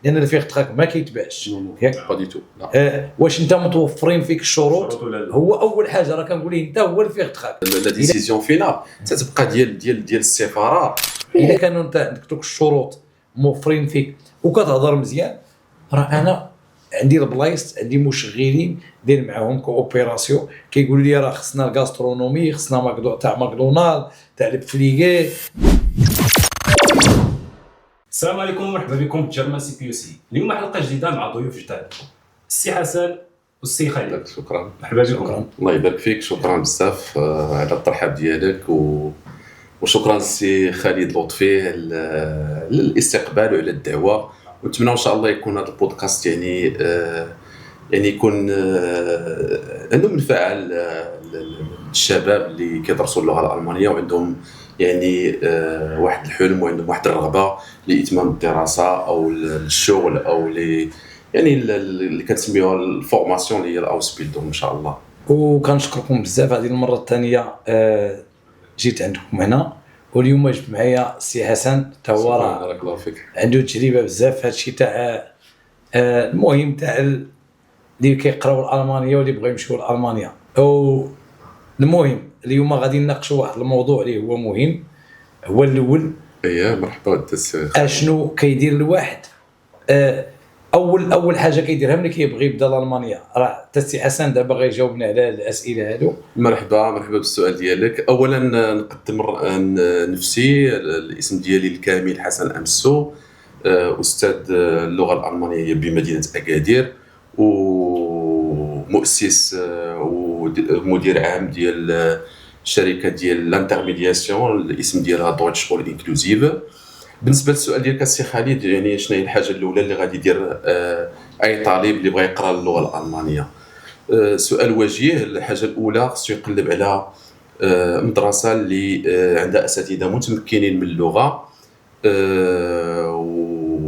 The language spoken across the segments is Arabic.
لان الفيغ تراك ما كيتباعش با دي تو. واش انت متوفرين فيك الشروط؟ هو اول حاجه راه كنقول ليه انت هو الفيغ تراك. لا ديسيزيون فينال تتبقى ديال السفاره. اذا كانوا انت عندك دوك الشروط موفرين فيك وكتهضر مزيان، راه انا عندي البلايص، عندي مشغلين داير معاهم كوبيراسيون كيقولوا لي راه خصنا الغاسترونومي، خصنا تاع ماكدونالد تاع البفليغي. السلام عليكم ومرحبا بكم في جرما سي بي سي. اليوم حلقه جديده مع ضيوف جداد، السي حسن والسي خالد. شكرا. مرحبا بكم. الله يبارك فيك، شكرا بزاف على الترحاب ديالك وشكرا للسي خالد لطفي على الاستقبال وعلى الدعوه، ونتمنى ان شاء الله يكون هذا البودكاست يعني يكون عنده منفعه للشباب اللي كيدرسوا اللغه الالمانيه وعندهم يعني واحد الحلم وعندهم واحد الرغبه لاتمام الدراسه او الشغل او يعني اللي كنسميوها الفورماسيون اللي هي الاوسبيلدون ان شاء الله. وكنشكركم بزاف. هذه المره الثانيه جيت عندكم هنا، واليوم جبت معايا السي حسن حتى هو راه عنده تجربه بزاف في هادشي تاع المهم تاع اللي كيقراو الالمانيه واللي بغاو يمشيو لالمانيا. المهم اليوم غادي نناقشوا واحد الموضوع اللي هو مهم، هو الاول. مرحبا. اشنو كيدير الواحد اول حاجه كيديرها ملي كيبغي يبدا الالمانيه؟ راه حتى السي حسن دابا غيجاوبنا على الاسئله هادو. مرحبا بالسؤال ديالك. اولا نقدم نفسي، الاسم ديالي الكامل حسن امسو، استاذ اللغه الالمانيه بمدينه اكادير، ومؤسس ومدير عام ديال شركه ديال لانترميدياسيون، الاسم ديالها دويتش فور انكلوزيف. بالنسبه للسؤال ديالك السي خالد، يعني شنو هي الحاجه الاولى اللي غادي يدير اي طالب اللي بغى يقرا اللغه الالمانيه؟ سؤال وجيه. الحاجه الاولى خصو يقلب على مدرسه اللي عندها اساتذه متمكنين من اللغه،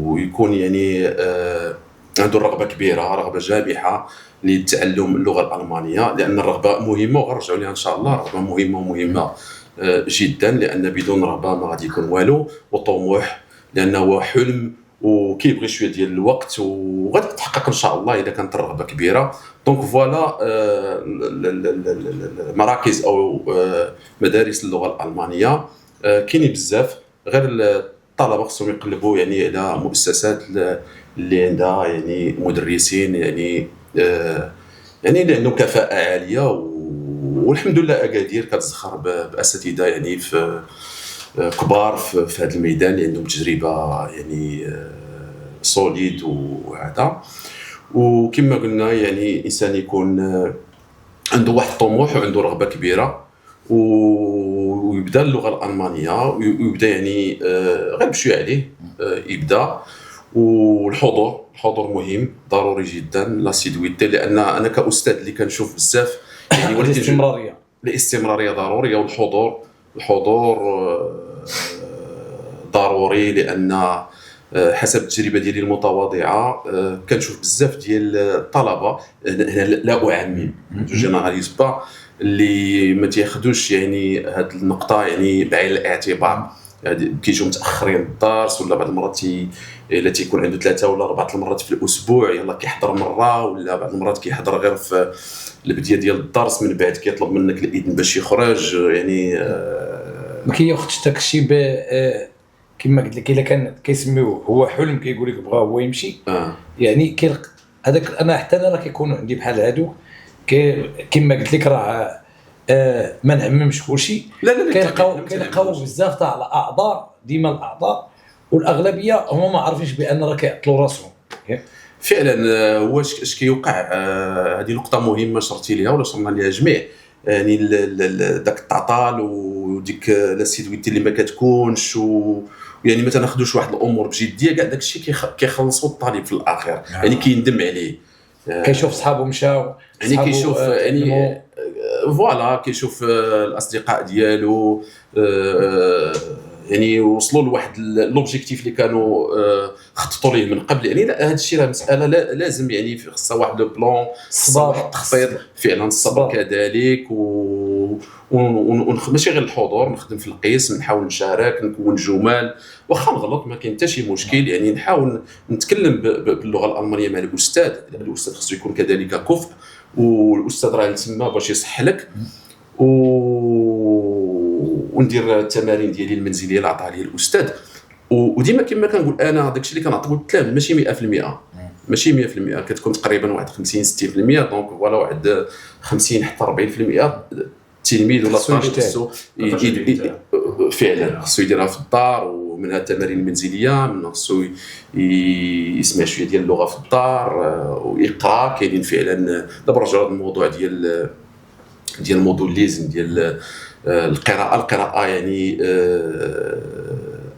ويكون يعني عنده رغبه كبيره، رغبه جامحه لتعلم اللغه الالمانيه، لان الرغبه مهمه وغنرجعوا لها ان شاء الله. رغبه مهمه جدا، لان بدون رغبه ما غادي يكون والو، وطموح لانه هو حلم وكيبغي شويه ديال الوقت وغادي يتحقق ان شاء الله اذا كانت الرغبه كبيره. دونك فوالا مراكز او مدارس اللغه الالمانيه كاينين بزاف، غير الطلبه خصهم يقلبوا يعني على مؤسسات اللي عندها يعني مدرسين يعني اللي عندهم كفاءه عاليه، والحمد لله اكادير كتزخر باساتذه يعني في كبار في هذا الميدان اللي عندهم تجربه يعني سوليد وهذا. وكما قلنا يعني انسان يكون عنده واحد الطموح وعنده رغبه كبيره ويبدا اللغه الالمانيه ويبدا يعني غير بشويه عليه يبدا. والحضور مهم ضروري جدا، لاسيدويتي، لان انا كاستاذ اللي كنشوف بزاف يعني ولكن الاستمراريه ضروريه، والحضور ضروري، لان حسب التجربه ديالي المتواضعه كنشوف بزاف ديال الطلبه هنا لا اعمم جينيراليز با اللي ما تياخذوش يعني هذه النقطه يعني بعين الاعتبار، كيجيو متاخرين الدرس، ولا بعض المرات الا تيكون عنده 3 ولا 4 المرات في الاسبوع يلا كيحضر مره، ولا بعض المرات كيحضر غير في البدايه ديال الدرس، من بعد كيطلب منك الاذن باش يخرج. يعني ما كياخذش داكشي كما قلت لك، الا كان كيسميوه هو حلم كيقول لك بغا هو يمشي يعني هذاك. انا حتى انا راه كيكونوا عندي بحال هادو كما قلت لك، راه ما نعممش كلشي. كيلقاو بزاف تاع الاعذار، ديما الاعذار، والاغلبيه هما ما عارفينش بان راه كيعطلوا راسهم فعلا. هو اش كيوقع؟ هذه نقطه مهمه شرتي ليها ولا شرنا ليها جميع، يعني داك التعطال وديك لاسيدويتي اللي ما كتكونش، يعني ما تناخذوش واحد الامور بجديه، كاع داكشي كيخلصوا الطالب في الاخر يعني كيندم عليه. كيشوف صحابو مشاو، يعني كيشوف يعني فوالا كيشوف الاصدقاء ديالو يعني وصلوا لواحد لوبجيكتيف اللي كانوا خططوا ليه من قبل. يعني هذا الشيء راه مساله لازم يعني خصها واحد لو بلان، صبر، واحد التخطيط، فعلا الصبر كذلك، ماشي غير الحضور، نخدم في القسم، نحاول نشارك، نكون جمل، واخا نغلط ما كاين حتى شي مشكل. يعني نحاول نتكلم باللغه الالمانيه مع الاستاذ، الاستاذ خصو يكون كذلك كفء، والاستاذ راه تما باش يصح لك. وندير التمارين ديالي المنزليه اللي عطاها لي الاستاذ. وديما كما كنقول انا داكشي اللي كنعطيو التلاميذ ماشي 100%، ماشي 100%، كتكون تقريبا واحد 50 60%. دونك فوالا واحد 50 حتى 40% التلميذ ولا الطالب خصو فعلا خصو يديرها في الدار، ومنها التمارين المنزليه، من خصو يسمع شويه ديال اللغه في الدار ويقرا. كاينين فعلا دابا رجعوا هذا الموضوع ديال المودوليزم ديال القراءه يعني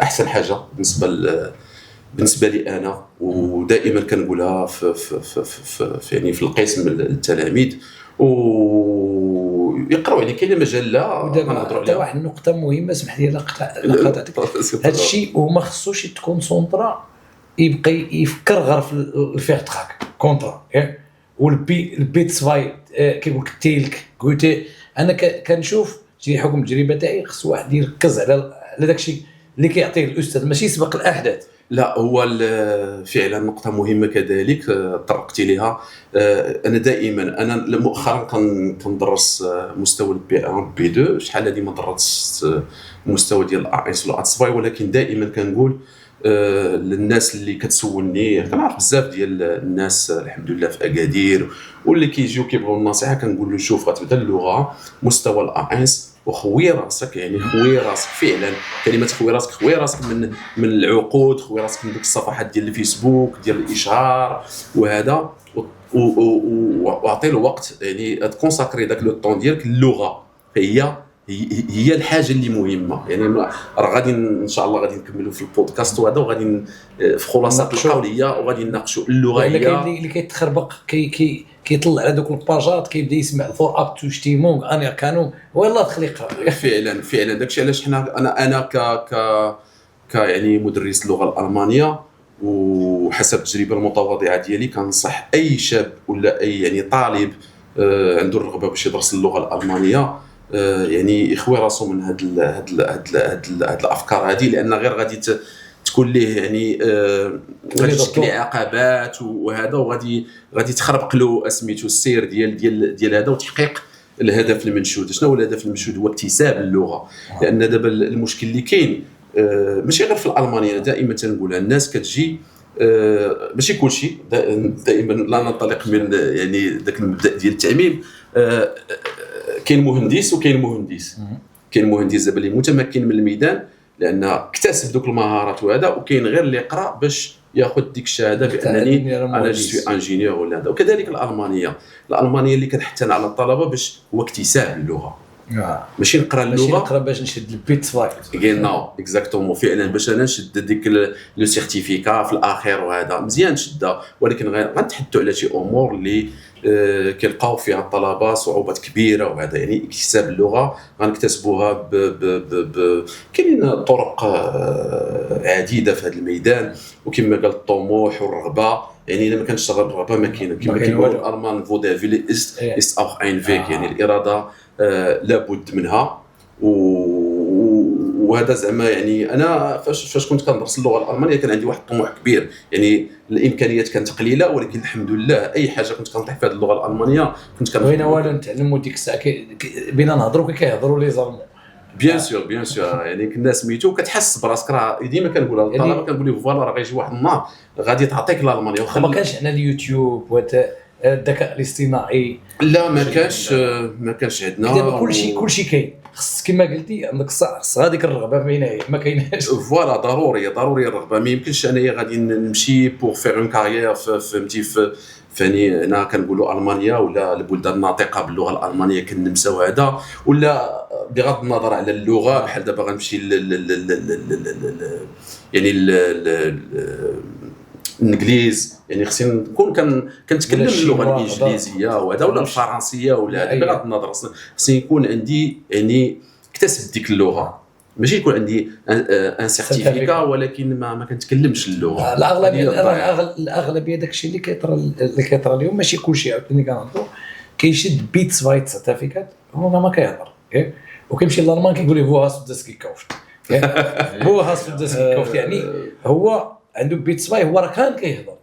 احسن حاجه بالنسبه لي انا، ودائما كنقولها في يعني في القسم التلاميذ ويقراو. يعني كاين مجال لا نهضروا على واحد النقطه مهمه، سمح لي قطعتك. هذا الشيء وما خصوش تكونسونطرا، يبقى يفكر غير في الفيرتراك كونطرا والبيت سفاي كيقول لك تيلك قلت انا كنشوف جي حكم التجربه تاعي، خص واحد يركز على داك الشيء اللي كيعطيه الاستاذ، ماشي يسبق الاحداث. لا هو فعلا نقطه مهمه كذلك طرقت ليها. انا دائما انا مؤخرا كندرس مستوى البي 1 بي 2، شحال هذه ما درستش المستوى ديال الاس ولا اتسفاي، ولكن دائما كنقول للناس اللي كتسولني، كنعرف بزاف ديال الناس الحمد لله في اكادير واللي كيجيو كيبغوا النصيحه، كنقول له شوف غتبدا اللغه مستوى الاس وخوي راسك، يعني خوي راسك فعلا، كلمه خوي راسك من العقود، خوي راسك من ديك الصفحات ديال الفيسبوك ديال الاشهار وهذا، واعطي له وقت يعني تكونساكري داك لو طون ديالك. اللغه هي الحاجه اللي مهمه. يعني راه غادي ان شاء الله غادي نكملوا في البودكاست وهذا، وغادي في خلاصه القوليه وغادي نناقشوا اللغه. هي اللي كيتخربق كيطلع على دوك الباجات، كيبدا يسمع فور اب تو شتيمونغ انا كانوا والله تخليق فعلا داكشي علاش حنا انا ك يعني مدرس اللغه الالمانيه، وحسب التجربه المتواضعه ديالي كنصح اي شاب ولا اي يعني طالب عنده الرغبه باش يدرس اللغه الالمانيه يعني يخوي راسو من هاد الافكار هذه، لان غير غادي تكون ليه يعني غادي تشكل عقبات وهذا، وغادي تخربق له سميتو السير ديال هذا وتحقيق الهدف المنشود. شنو هو الهدف المنشود؟ هو اكتساب اللغه. لان دابا المشكل اللي كاين ماشي غير في الالمانيه، دائما تنقولها الناس كتجي ماشي كلشي، دائما لا ننطلق من يعني ذاك المبدا ديال التعميم. كاين مهندس وكاين مهندس، كاين مهندس دابا اللي متمكن من الميدان لان اكتسب دوك المهارات وهذا، وكاين غير اللي يقرا باش ياخذ ديك الشهاده بانني انا جو انجينيور ولا هذا. وكذلك الالمانيه اللي كتحتن على الطلبه باش هو اكتساب اللغه، ماشي نقرا اللغه، ماشي نقرا باش نشد البيت فايت نو اكزاكتومون فعلا باش انا نشد ديك لو سيرتيفيكا في الاخير وهذا مزيان نشدها، ولكن غنتحدثوا على شي امور اللي كيلقاو فيها الطلبه صعوبات كبيره وهذا. يعني اكتساب اللغه غنكتسبوها كاينين طرق عديده في هذا الميدان، وكما قال الطموح والرغبه. يعني الا ما كانش الرغبه ما كاين، كما كيقولوا الالمان فودافيل است اوخ اين فيك، يعني الاراده لابد منها. وهذا زعما يعني انا فاش كنت كندرس اللغه الالمانيه كان عندي واحد الطموح كبير، يعني الامكانيات كانت قليله، ولكن الحمد لله اي حاجه كنت كنطيح في هذه اللغه الالمانيه كنت بغينا والو نتعلموا ديك الساعه بينا نهضروا كيهضروا لي زالمون بيان سور يعني كنا سميتو كتحس براسك. راه ديما كنقولها للطلبه كنقول لهم فوالا راه غيجي واحد النهار غادي تعطيك الالمانيه. واخا ما كانش عندنا اليوتيوب والذكاء الاصطناعي، لا ما كانش عندنا. دابا كلشي كاين، خص كما قلتي عندك الصح، خص هذيك الرغبه ما كايناش. فوالا ضروري الرغبه. ما يمكنش انايا غادي نمشي بور فيغ اون كارير فهمتي فاني انا كنقولوا المانيا ولا البلدان الناطقه باللغه الالمانيه كنمساو هذا، ولا بغض النظر على اللغه بحال دابا غنمشي يعني الانجليز، يعني خصني نكون كنتكلم اللغه الانجليزيه وهذا ولا الفرنسيه ولا بغض النظر خصني يكون عندي يعني اكتسب ديك اللغه، ماشي يكون عندي ان سيرتيفيكا ولكن ما كنتكلمش اللغه. الاغلبيه داكشي اللي كيطرى اليوم ماشي كلشي عاوتاني كنهضروا كيشد بيت سفايت سيرتيفيكات هو ما كيهضر وكيمشي للالمان كيقول لي فو هاست داس كيكوفت فو هاست داس كيكوفت، يعني هو عنده بيت سباي، هو راه كان كيهضر،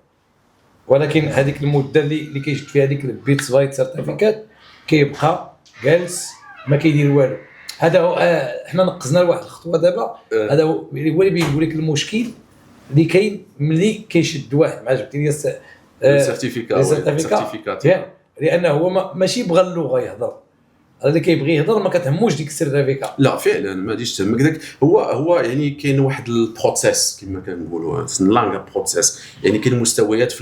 ولكن هذيك المده اللي كيشد فيها هذيك البيت سباي سيرتيفيكات كيبقى جالس ما كيدير والو. هذا هو حنا نقزنا لواحد الخطوه دابا. هذا هو اللي بيقول لك المشكل اللي كاين ملي كيشد واحد مع جبتي السيرتيفيكات، لانه هو ماشي بغى اللغه يهضر، اللي كيبغي يهضر ما كتهموش ديك السيرتيفيكات. لا فعلا ما غاديش تهمك داك. هو يعني كاين واحد البروسيس كما كنقولوا لانغ بروسيس، يعني كاين مستويات في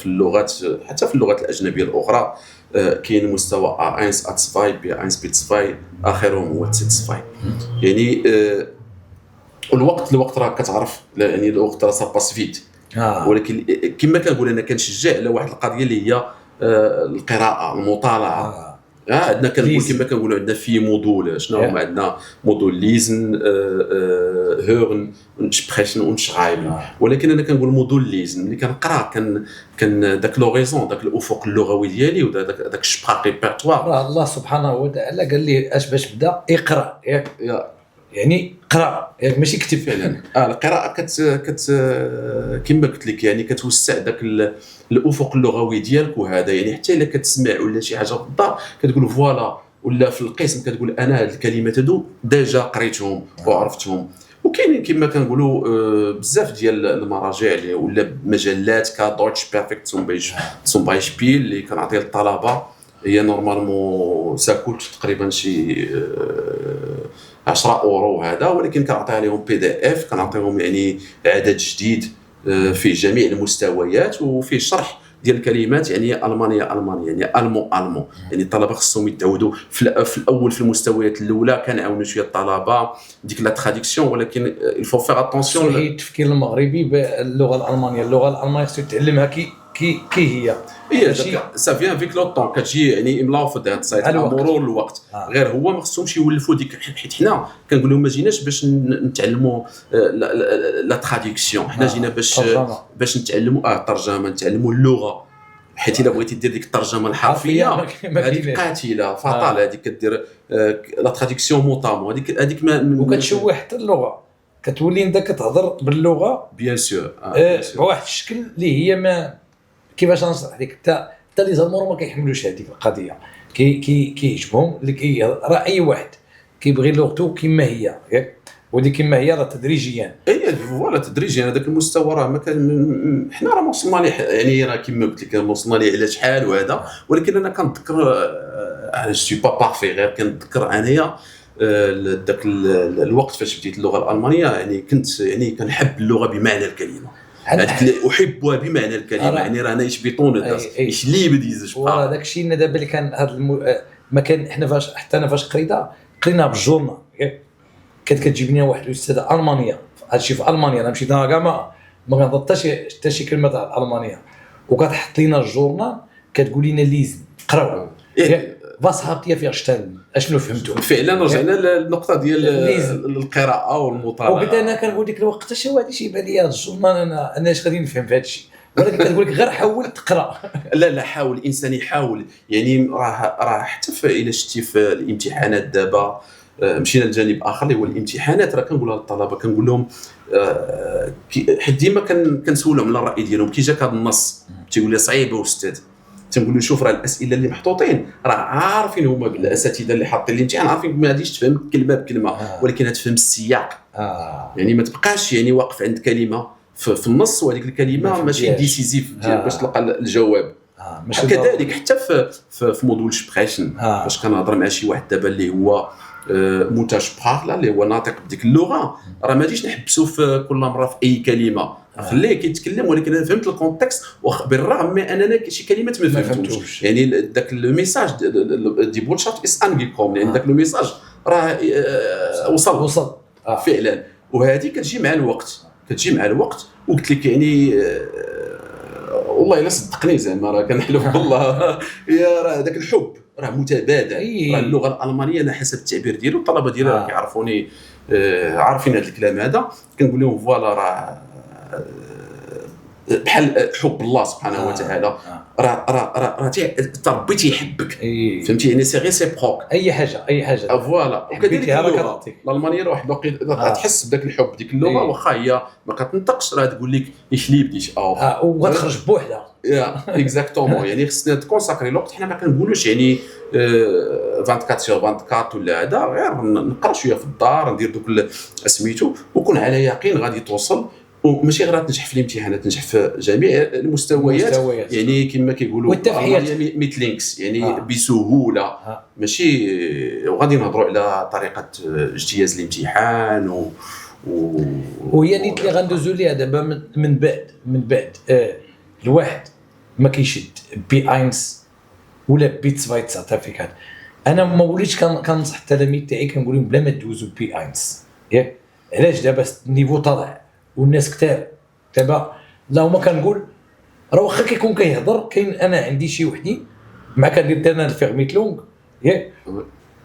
اللغات حتى في اللغات الاجنبيه الاخرى. كاين مستوى A1 A2 B1 B2 اخرهم هو C2. يعني الوقت راه كتعرف، يعني الوقت راه ساباس فيت. ولكن كما كنقول انا كنشجع على واحد القضيه اللي هي القراءه، المطالعه. عندنا كنقول كما كنقولوا عندنا في مودول، شنو هما عندنا مودول ليزن هورن ونسبريشن ونشرايبن. ولكن انا كنقول مودول ليزن ملي كنقرا كان داك لوريزون، داك الافق اللغوي ديالي وداك الشباق ريبرتوار. الله سبحانه وتعالى قال لي اش باش بدا اقرا، يعني قرا ماشي كتب. فعلا القراءه كما قلت لك يعني كتوسع داك الافق اللغوي ديالك. وهذا يعني حتى الا كتسمع ولا شي حاجه في الدار كتقول فوالا، ولا في القسم كتقول انا هاد الكلمات هادو ديجا قريتهم وعرفتهم. وكاينين كما كنقولوا بزاف ديال المراجع ولا مجلات كدويتش بيرفكت zum Beispiel اللي كنعطي للطلبه. هي نورمالمون ساكوت تقريبا شي 10 اورو هذا، ولكن كنعطيها لهم PDF، كنعطيهم يعني عدد جديد فيه جميع المستويات وفيه شرح ديال الكلمات، يعني المانيه يعني المو يعني الطلبه خصهم يتعودوا في الاول في المستويات الاولى كنعاونوا شويه الطلبه ديك لا تراديكسيون. ولكن الفو فيغ اتونسيون التفكير المغربي باللغه الالمانيه خصو يتعلمها كي هي سا فيان فيك لو طون كتجي يعني املاو في هذا السايت مرور الوقت. غير هو ما خصهمش يولفوا ديك، حيت حنا كنقول لهم ما جيناش باش نتعلموا لا تراديكسيون، حنا جينا باش نتعلموا الترجمه، نتعلموا اللغه. حيت الا بغيتي دير ديك الترجمه الحرفيه هذيك قاتله فطال، هذيك كدير لا تراديكسيون موطامو هذيك ما وكتشوه حتى اللغه، كتولي انت كتهضر باللغه بيان سور بواحد الشكل اللي هي ما كيفاش نشرح لك. حتى لي زالمون ما كيحملوش هذيك القضيه، كيعجبهم اللي راه اي واحد كيبغي لغته كما هي، ودي كما هي راه تدريجيا. فوالا تدريجيا هذاك المستوى راه ما كان حنا راه وصلنا ليه، يعني راه كما قلت لك وصلنا ليه على شحال وهذا. ولكن انا كنذكر انا سوي با بارفي، غير كنذكر انايا داك الوقت فاش بديت اللغه الالمانيه، يعني كنت يعني كنحب اللغه بمعنى الكلمه، احبها بمعنى الكلمه. يعني رانا يشبطون ايش لي بديزش والله داك الشيء دابا اللي كان هذا ما كان حنا فاش قرينا بالجورنال، كتجيب لنا واحد الاستاذه المانيه، هادشي في المانيا. انا مشيت انا كاع ما كنضبط حتى شي كلمه تاع الالمانيه، وكتحط لنا الجورنال كتقول لنا ليزن قراو باص هابطيه فيها شتان اشنو فهمتوا. فعلا رجعنا للنقطه ديال القراءه والمطالعه. وقلت انا كنقول ديك الوقت اش هو هذا الشيء يبان لي الجورنال انا اش غادي نفهم في هذا الشيء، ولكن كتقول لك غير حاول تقرا. لا حاول الانسان يحاول. يعني راه حتى الى شتي في الامتحانات دابا مشينا لجانب اخر اللي هو الامتحانات. راه كنقولها للطلبه كنقول لهم حيت ديما كنسولهم على الراي ديالهم. كي جاك هذا النص تيقول لي صعيبه استاذ، تنقول له شوف راه الاسئله اللي محطوطين راه عارفين هما الاساتذه اللي حاطين الامتحان عارفين ما غاديش تفهم كلمه بكلمه، ولكن غتفهم السياق. يعني ما تبقاش يعني واقف عند كلمه في النص وهذيك الكلمه ماشي ديسيزيف باش تلقى الجواب. كذلك حتى في مودول سبريشن باش كنهضر مع شي واحد دابا اللي هو متشبار اللي هو ناطق بديك اللغه، راه ما غاديش نحبسوا في كل مره في اي كلمه، خليه كيتكلم. ولكن انا فهمت الكونتكست بالرغم من اننا شي كلمات ما فهمتوش. يعني داك الميساج دي بولشافت اس انغيكوم، يعني داك الميساج راه وصل فعلا. وهذه كتجي مع الوقت وقلت لك يعني والله الا صدقني زعما راه كنحلف بالله يا راه داك الحب راه متبادل. راه اللغه الالمانيه انا حسب التعبير ديالو الطلبه ديالي راه كيعرفوني عارفين هذا الكلام هذا. كنقول لهم فوالا راه بحال حب الله سبحانه وتعالى، راه تربي تيحبك، فهمتي؟ يعني سي ريسيبروك، اي حاجه فوالا. وكذلك اللغه الالمانيه راه واحد الوقيته تحس بداك الحب ديك اللغه، واخا هي ما كتنطقش راه تقول لك ايش ليبديش وغتخرج بوحدها. يا اكزاكتومون. يعني خصنا تكونساكري الوقت. حنا ما كنقولوش يعني 24/24 ولا هذا، غير نقرا شويه في الدار، ندير دوك سميتو، وكون على يقين غادي توصل. وماشي غير تنجح في الامتحانات، تنجح في جميع المستويات. يعني كما كيقولوا ميتلينكس، يعني بسهوله. ماشي وغادي نهضروا على طريقه اجتياز الامتحان وهي نيت اللي غندوزو ليها دابا من بعد الواحد ما كيشد B1 ولا B2 سيرتيفيكات. انا ما وليتش كنصح التلاميذ تاعي، كنقول لهم بلا ما دوزو B1 ياك. علاش؟ دابا النيفو طالع والناس كتار دابا. لا ما كنقول راه واخا كيكون كيهضر، كاين انا عندي شي وحدين مع كندير انا الفيرميت لونغ ياك،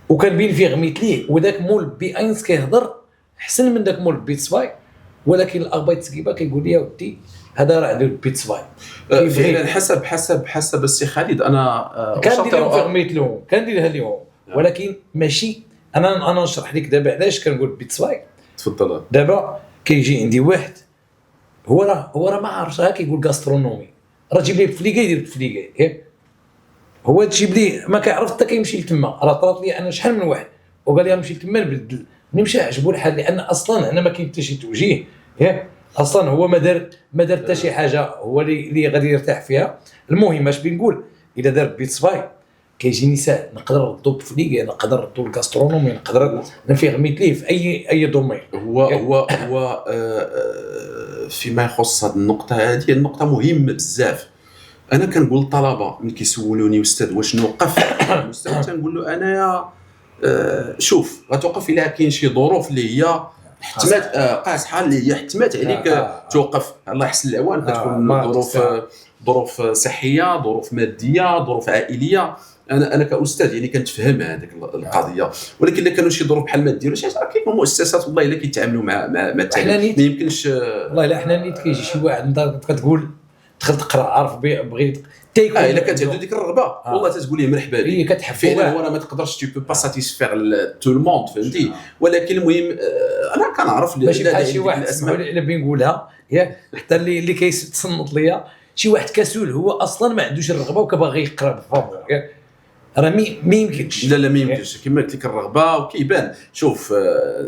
وكنبين فيرميت ليه، وذاك مول B1 كيهضر احسن من داك مول B2، ولكن الاربايتسكيبا كيقول لي ودي هذا راه عنده B2. فعلا حسب السي خالد. انا كندير فيرميت لونغ كنديرها اليوم، ولكن ماشي انا نشرح لك دابا علاش كنقول B2. تفضل. دابا كيجي عندي واحد هو راه ما عارفش، كيقول غاسترونومي، راه جيب لي بفليكه يدير بفليكه ياك. هو تجيب لي ما كيعرف حتى كيمشي لتما. راه طرات لي انا شحال من واحد وقال لي نمشي لتما نبدل، نمشي عجبو الحال، لان اصلا انا ما كاين حتى شي توجيه ياك. اصلا هو ما دار حتى شي حاجه هو اللي غادي يرتاح فيها. المهم اش بنقول، اذا دار B2 كيجي نساء نقدر نردو بفليكه، نقدر نردو الغاسترونومي، نقدر نفهميت ليه في اي دومين. هو فيما يخص هذه النقطه، هذه النقطه مهمه بزاف. انا كنقول للطلبه ملي كيسولوني استاذ واش نوقف المستوى، تنقول له انايا شوف غتوقف الا كاين شي ظروف اللي هي حتمات قاصحه، اللي هي حتمات عليك توقف. الله يحسن العوان، كتكون ظروف صحيه، ظروف ماديه، ظروف عائليه. انا كاستاذ يعني كنتفهم هذيك القضيه، ولكن الا كانوا شي ظروف بحال ما ديروش، راه كاين مؤسسات والله الا كيتعاملوا مع التعليم. ما يمكنش والله الا حنا نيت كيجي شي واحد كتقول دخل تقرا، عارف بغيت الا كانت عنده ديك الرغبه والله تتقول ليه مرحبا بك. هي كتحب فعلا. هو ما تقدرش تو با ساتيسفير تو الموند، فهمتي؟ ولكن المهم انا كنعرف ماشي بحال شي واحد اللي بنقولها ياك، حتى اللي كيتصنت ليا شي واحد كسول، هو اصلا ما عندوش الرغبه وكباغي يقرا بالفابور ياك. راه ما يمكنش. لا ما يمكنش. كما قلت لك الرغبه وكيبان. شوف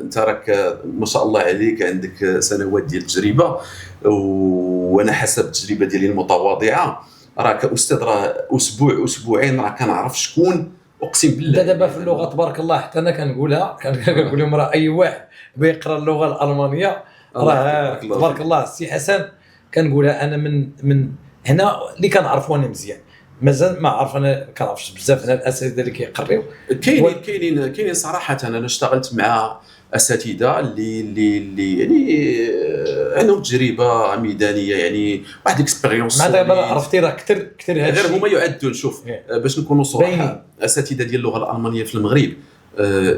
انت راك ما شاء الله عليك عندك سنوات ديال التجربه، وانا حسب التجربه ديالي المتواضعه راه كاستاذ راه اسبوعين راه كنعرف شكون. اقسم بالله دابا في اللغه تبارك الله حتى انا كنقولها، كنقول لهم راه اي واحد بيقرا اللغه الالمانيه راه تبارك الله. السي حسن كنقولها انا من هنا اللي كنعرفو انا مزيان، مازال ما عرف. انا كنعرفش بزاف هنا الاساتذه اللي كيقريو. كاينين صراحه. انا اشتغلت مع اساتذه اللي يعني عندهم تجربه ميدانيه، يعني واحد اكسبيريونس. مع دابا عرفتي راه كثر هادشي. غير هما يعدون. شوف باش نكونوا صراحه، اساتذه ديال اللغه الالمانيه في المغرب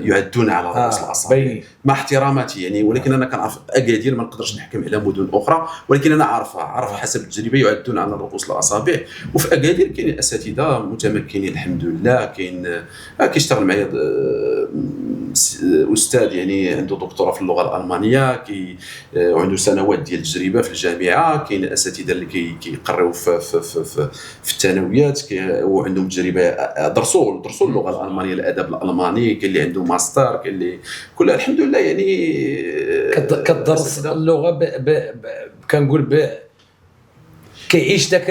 يعدون على رؤوس الاصابع مع احتراماتي يعني. ولكن انا كنعرف اكادير، ما نقدرش نحكم على مدن اخرى، ولكن انا عارف حسب التجربه يعدون على رؤوس الاصابع. وفي اكادير كاين اساتذه متمكنين الحمد لله. كيشتغل معايا استاذ يعني عنده دكتوراه في اللغه الالمانيه، وعنده سنوات ديال التجربه في الجامعه. كاين اساتذه اللي كيقريو في الثانويات وعندهم تجربه، درسوا اللغه الالمانيه، الادب الالماني. كاين اللي عنده ماستر، كاين اللي كلها الحمد لله يعني كتدرس اللغه كنقول كيعيش داك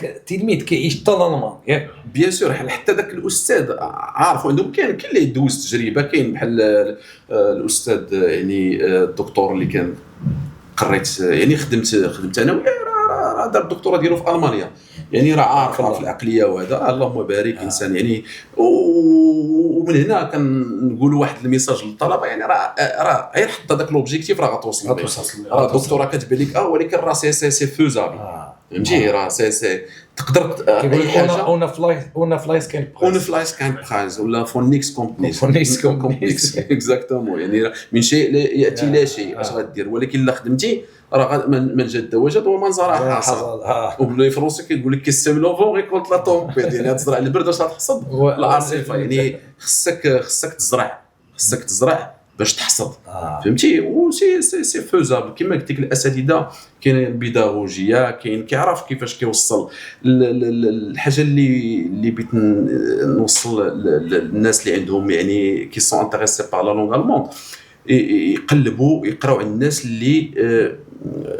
التلميذ كيعيش الالمان ياك. بيان سور. حتى داك الاستاذ عارف عندهم كاين اللي يدوز تجربه. كاين بحال الاستاذ يعني الدكتور اللي كان قريت يعني خدمت انا راه دار الدكتوراه ديالو في المانيا، يعني راه عارف في العقليه وهذا. اللهم بارك انسان يعني. ومن هنا كنقول واحد الميساج للطلبه، يعني راه غير حط هذاك لوبجيكتيف راه غتوصل. راه الدكتوره كتبان لك ولكن راه سي فوزابل، فهمتي؟ راه سي تقدر اي حاجه. اون فلايس كان برايز ولا فونيكس كومبليكس اكزاكتومون. يعني من شيء ياتي لا شيء. اش غدير؟ ولكن الا خدمتي راه من جد وجد ومن زرع حصد. وباللي فرونسي كيقول لك كيستم لوفون ريكولت لا طومبيد، يعني تزرع البرد واش تحصد العاصفه، يعني خصك تزرع باش تحصد. فهمتي؟ وسي سي فوزابل كما قلت لك. الاساتذه كاين البيداغوجيه، كاين كيعرف كيفاش كيوصل الحاجه اللي بغيت نوصل للناس اللي عندهم يعني كي سون انتريسي بار لا لونغ الموند، يقلبوا يقراو على الناس اللي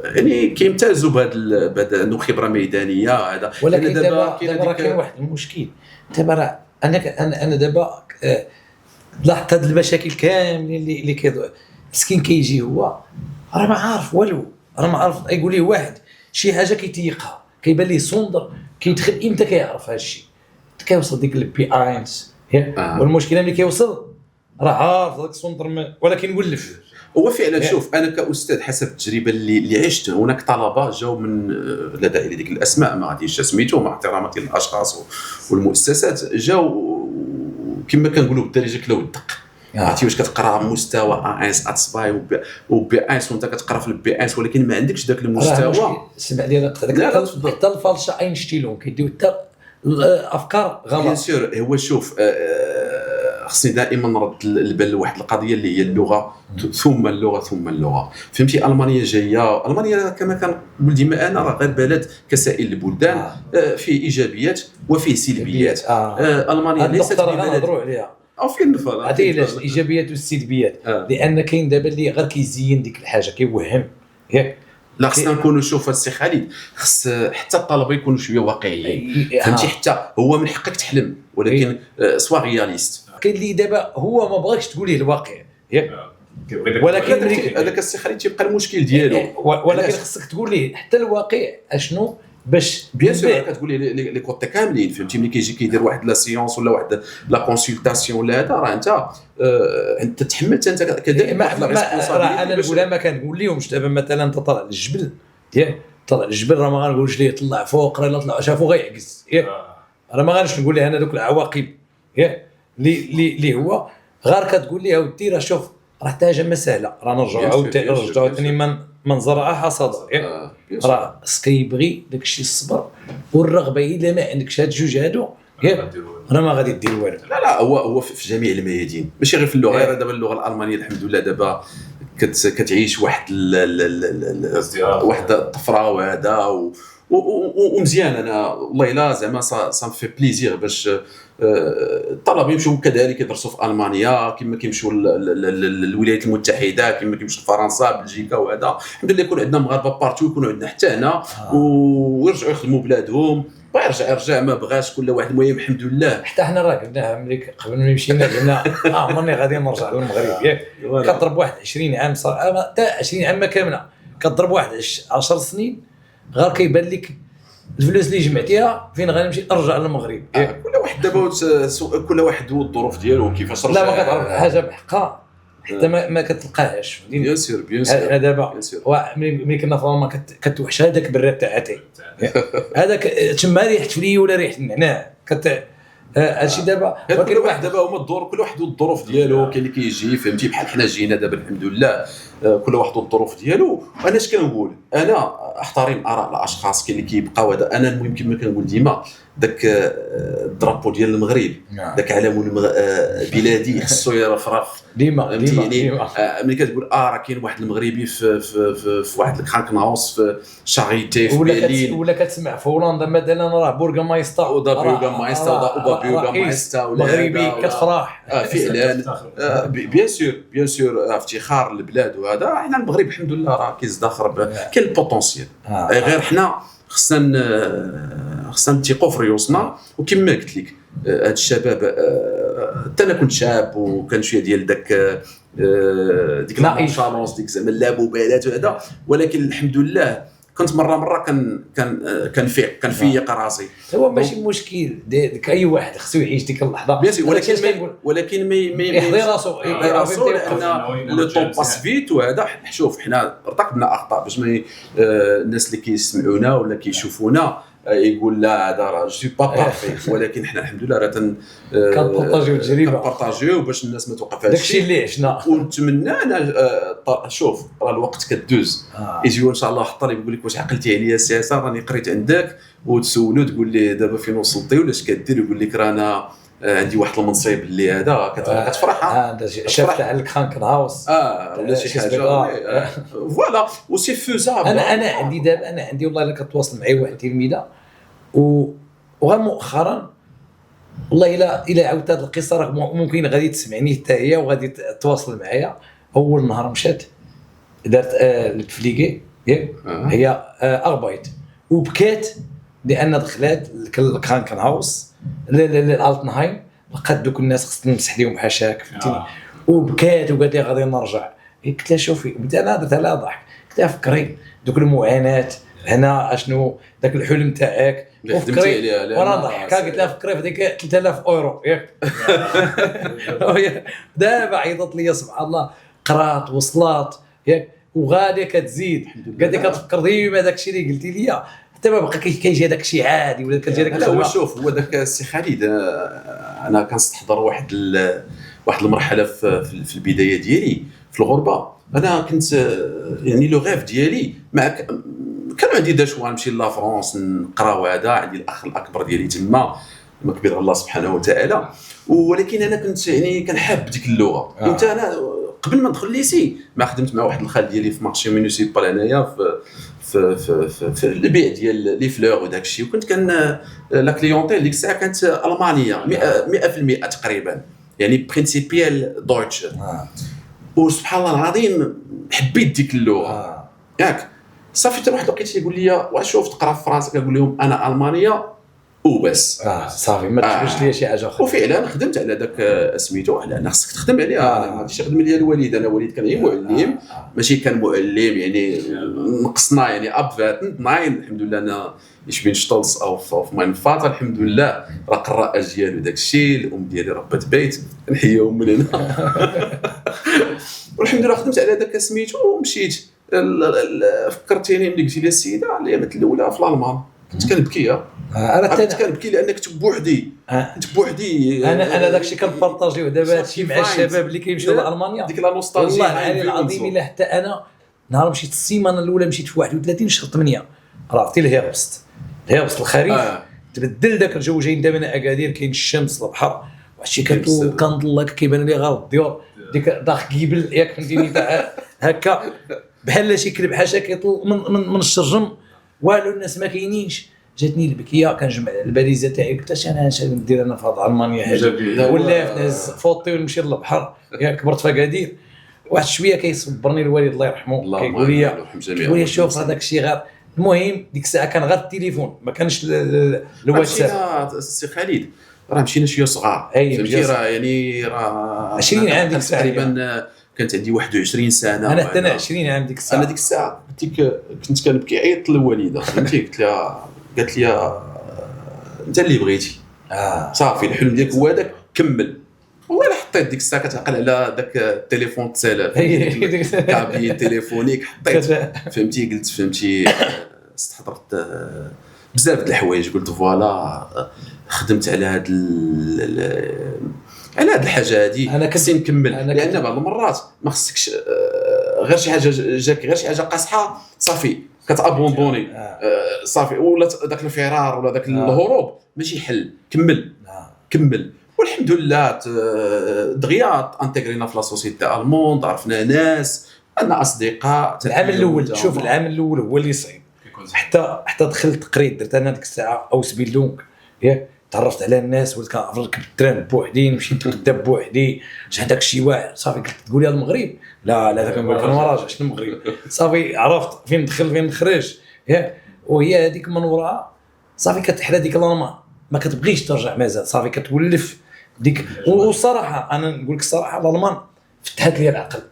يعني كيمتازوا بهذا عنده خبره ميدانيه. هذا ولكن دابا كاين واحد المشكل. دابا انا دابا لاحظت هاد المشاكل كاملين اللي مسكين كيجي هو راه ما عارف والو، راه ما عارف. يقول ليه واحد شي حاجه كيتيقها، كيبان ليه صندر، كيدخل امتى كيعرف هذا الشيء، كيوصل ديك البي اينس. والمشكله ملي كيوصل راه عارف داك الصندر ولكن يولف. هو فعلا شوف، انا كاستاذ حسب التجربه اللي عشت، هناك طلبه جاوا من لا داعي لذيك الاسماء ما غاديش سميتو مع احتراماتي للاشخاص والمؤسسات، جاوا كما كنقولوا بالدارجه كلاو الدق. عرفتي واش كتقرا مستوى A1 اتسباي وبي 1 وانت كتقرا في البي 1 ولكن ما عندكش داك المستوى. سمع لي حتى الفالشا اينشتيلون كيديو حتى الافكار غلط. بيان سور. هو شوف خصني دائما نرد البال لواحد القضيه اللي هي اللغه ثم اللغه ثم اللغه. فهمتي؟ المانيا جايه، المانيا كما كنقول ديما انا راه غير بلد كسائر البلدان فيه ايجابيات وفيه سلبيات. المانيا ليست بلد عليها او فين نفر عرفتي علاش الايجابيات والسلبيات. لان كاين دابا اللي غير كيزين ديك الحاجه كيوهم ياك. لا خصنا نكونوا شوف السي خالد، خص حتى الطلبه يكونوا شويه واقعيين. فهمتي؟ حتى هو من حقك تحلم ولكن سوا رياليست. كاين اللي دابا هو ما بغاكش تقول ليه الواقع ياك، ولكن هذاك السي خالد تيبقى المشكل ديالو. ولكن خصك تقول ليه حتى الواقع اشنو باش بيان سور كتقول لي كوتي كاملين. فهمتي؟ ملي كيجي كيدير واحد لا سيونس ولا واحد لا كونسلطاسيون ولا هذا، راه انت تحملت انت كذلك واحد لا ريسبونسابيلتي. انا الاولى ما كنقول لهمش دابا مثلا انت طالع للجبل ياك، طالع للجبل راه ما غنقولش ليه طلع فوق، راه الا طلع شافو غيعكس ياك، راه ما غاديش نقول ليه انا دوك العواقب ياك اللي هو غير كتقول ليه اودي راه شوف راه حتى حاجه ما سهله، راه نرجعوا ثاني من زرع حصد. راه كيبغي داكشي الصبر والرغبه. الا ما عندكش هاد الجوج هادو راه ما غادي دير والو. لا هو في جميع الميادين ماشي غير في اللغه. غير دابا اللغه الالمانيه الحمد لله دابا كتعيش واحد الطفره وهذا ومزيان. انا والله الا زعما سا في بليزير باش الطلبه يمشيو كذلك يدرسوا في المانيا كما كيمشيو للولايات المتحده، كما كيمشيو لفرنسا بلجيكا وهذا. الحمد لله يكون عندنا مغاربه بارتو، يكونوا عندنا حتى هنا ويرجعوا يخدموا بلادهم. يرجع ما بغاش كل واحد. المهم الحمد لله حتى حنا راه قلناها ملي قبل ما مشينا قلنا عمرني غادي نرجع للمغرب ياك. كضرب واحد 20 عام حتى 20 عام كامله كضرب واحد 10 سنين غير كيبان لك الفلوس اللي جمعتيها فين غنمشي نرجع للمغرب. كل واحد دابا كل واحد والظروف ديالو كيفاش رجع. لا ما كتعرف حاجه بحقها حتى ما كتلقاهاش. بيان سور دابا ملي كنا في روما كتوحش هذاك البراد تاعتي هذاك تما ريحت فلي ولا ريحت النعناع هادشي دابا. كل واحد دابا هما الدور، كل واحد والظروف ديالو. كاين اللي كيجي فهمتي بحال حنا جينا دابا الحمد لله كل واحد والظروف ديالو. انا اش كنقول؟ انا احترم اراء الاشخاص. كاين اللي كيبقاو هذا. انا المهم كما كنقول ديما داك الدرابو ديال المغرب داك علم بلادي خصو يرفرف ديما. ملي كتقول راه كاين واحد المغربي في واحد الكرانكناوس في شاريتي في برلين، ولا كتسمع في هولندا مثلا راه بورغمايستا ودا مغربي كتفرح فعلا. بيان سور افتخار البلاد. وهذا حنا المغرب الحمد لله راه كيزدخر كاين البوتونسيال. غير حنا خصنا نثقوا في ريوسنا. وكما قلت لك هاد الشباب حتى انا كنت شاب وكان شويه ديال ديك الشالونس ديك زعما اللابوبالات وهذا، ولكن الحمد لله كنت مره كنفيق راسي. هو ماشي مشكل اي واحد خصو يعيش ديك اللحظه، ولكن ما يحضر راسو لان لو طون باس فيت. وهذا شوف حنا ارتكبنا اخطاء باش ما الناس اللي كيسمعونا ولا كيشوفونا يقول لا هذا راه جو با بارفي، ولكن حنا الحمد لله راه كنبارطاجيو التجربه، كنبارطاجيو باش الناس ما توقع في هذا داكشي اللي عشنا. ونتمنى انا شوف راه الوقت كدوز يجيو ان شاء الله واحد الطالب يقول لك واش عقلتي عليا السي حسن راني قريت عندك، وتسولو تقول ليه دابا فين وصلتي ولا اش كدير، يقول لك رانا عندي واحد المنصب اللي هذا كتفرح شفت على الكرانك هاوس ولا شي حاجه فوالا وسي فوزابل. انا عندي دابا انا عندي والله الا كتواصل معايا واحد التلميذه وغير مؤخرا والله الا عاودت هذه القصه راه ممكن غادي تسمعني حتى هي وغادي تواصل معايا. اول نهار مشات دارت التفليكي هي اربايت وبكات لان دخلات الكرانكن هاوس للالتنهايم لقات دوك الناس خصني نمسح لهم حاشاك فهمتيني وبكات وقالت لي غادي نرجع. قلت لها شوفي بديت انا درت لها ضحك قلت لها فكري دوك المعاناه هنا اشنو داك الحلم تاعك وفكري وانا ضحكه قلت لها فكري في ديك 3000 اورو ياك دابا عيطت لي سبحان الله قرات وصلات ياك وغادي كتزيد قالت لي كتفكر ديما داكشي اللي قلتي لي حتى ما بقى كيجي داكشي عادي ولا كتجي داك. لا هو شوف هو داك السي خالد انا كنستحضر واحد المرحله في البدايه ديالي في الغربه. انا كنت يعني لو غيف ديالي كان عندي دا شويه نمشي لا فرنسا نقرا وهذا عندي الاخ الاكبر ديالي تما كبير الله سبحانه وتعالى، ولكن انا كنت يعني كنحب ديك اللغه. كنت انا قبل ما ندخل ليسي ما خدمت مع واحد الخال ديالي في مارشي مونيسيبال هنايا في البيع ديال لي فلور وداك الشيء، وكنت كان لا كليونتيل ديك الساعه كانت المانيه 100% تقريبا يعني برينسيبيال دويتش. وسبحان الله العظيم حبيت ديك اللغه ياك صافي. حتى واحد الوقيته يقول لي واش شوف تقرا في فرنسا كنقول لهم انا المانيه وبس صافي ما تجبدش ليا شي حاجه اخرى. وفعلا خدمت على داك سميتو على انا خصك تخدم عليها. انا ماشي خدمه ديال الوالد، انا وليد كان غير معلم ماشي كان معلم يعني نقصنا يعني اب فاتن ناين الحمد لله. انا ايش بين شطلص او في ماين فاطر الحمد لله راه قراء اجيال وداك الشيء. الام ديالي ربات بيت نحييهم من هنا والحمد لله خدمت على داك سميتو ومشيت. فكرتيني ملي قلتي لي السيده الايامات الاولى في الالمان كنت كنبكي كنت كنبكي لان كنت بوحدي انا داكشي كنبارطاجيوه دابا هادشي مع الشباب اللي كيمشيو لالمانيا ديك لا نوستالجيا. والله العظيم الا حتى انا نهار مشيت السيمانه الاولى مشيت في 31 شهر 8 عرفتي الهيربست الخريف تبدل داك الجو جايين دابا انا اكادير كاين الشمس البحر وهادشي كنضل كيبان لي غير الديور ديك داخ قبل ياك فهمتيني هكا بحال شي كلب حاشا كيطل من الشرجم والو الناس ما كاينينش. جاتني البكيه كنجمع الباليزه تاعي قلت اش انا ندير انا في المانيا هذه ولا نهز فوطي ونمشي للبحر ياك كبرت في اكادير. واحد شويه كيصبرني الوالد الله يرحمه كيقول لي شوف هذاك الشيء غير المهم ديك الساعه كان غير التليفون ما كانش الواتساب. السي خالد راه مشينا شويه صغار فهمتي راه يعني راه 20 عام ديك الساعه تقريبا كانت عندي 21 سنه انا حتى 20 عام ديك الساعه. انا ديك الساعه كنت كنبكي عيطت للوالده فهمتي قالت لي انت اللي بغيتي صافي الحلم ديالك هو هذاك كمل. وانا حطيت ديك الساعه كتعقل على داك التليفون تسالى كابي تليفونيك حطيت فهمتي قلت فهمتي استحضرت بزاف د الحوايج قلت فوالا خدمت على هاد الحاجه هذه خصني نكمل لان بعض المرات ما خصكش غير شي حاجه جاك غير شي حاجه قاصحه صافي كتابوندوني صافي ولا داك الفرار ولا داك الهروب ماشي حل. كمل والحمد لله دغيا انتغرينا في لا سوسيتي الموند عرفنا ناس عندنا اصدقاء. العام الاول شوف العام الاول هو اللي صعيب حتى دخلت قريت درت انا ديك الساعه اوس بيلدونغ ياك تعرفت على الناس وليت كنعرف التران بوحدي مشيت نكتب بوحدي شحال داك الشيء واعر صافي قلت تقول لي المغرب لا ذاك كنقول لك انا ما راجعش للمغرب صافي عرفت فين ندخل فين نخرج ياك. وهي هذيك من وراها صافي كتحلى ديك الالمان ما كتبغيش ترجع مازال صافي كتولف ديك. والصراحه انا نقول لك الصراحه الالمان فتحت لي العقل.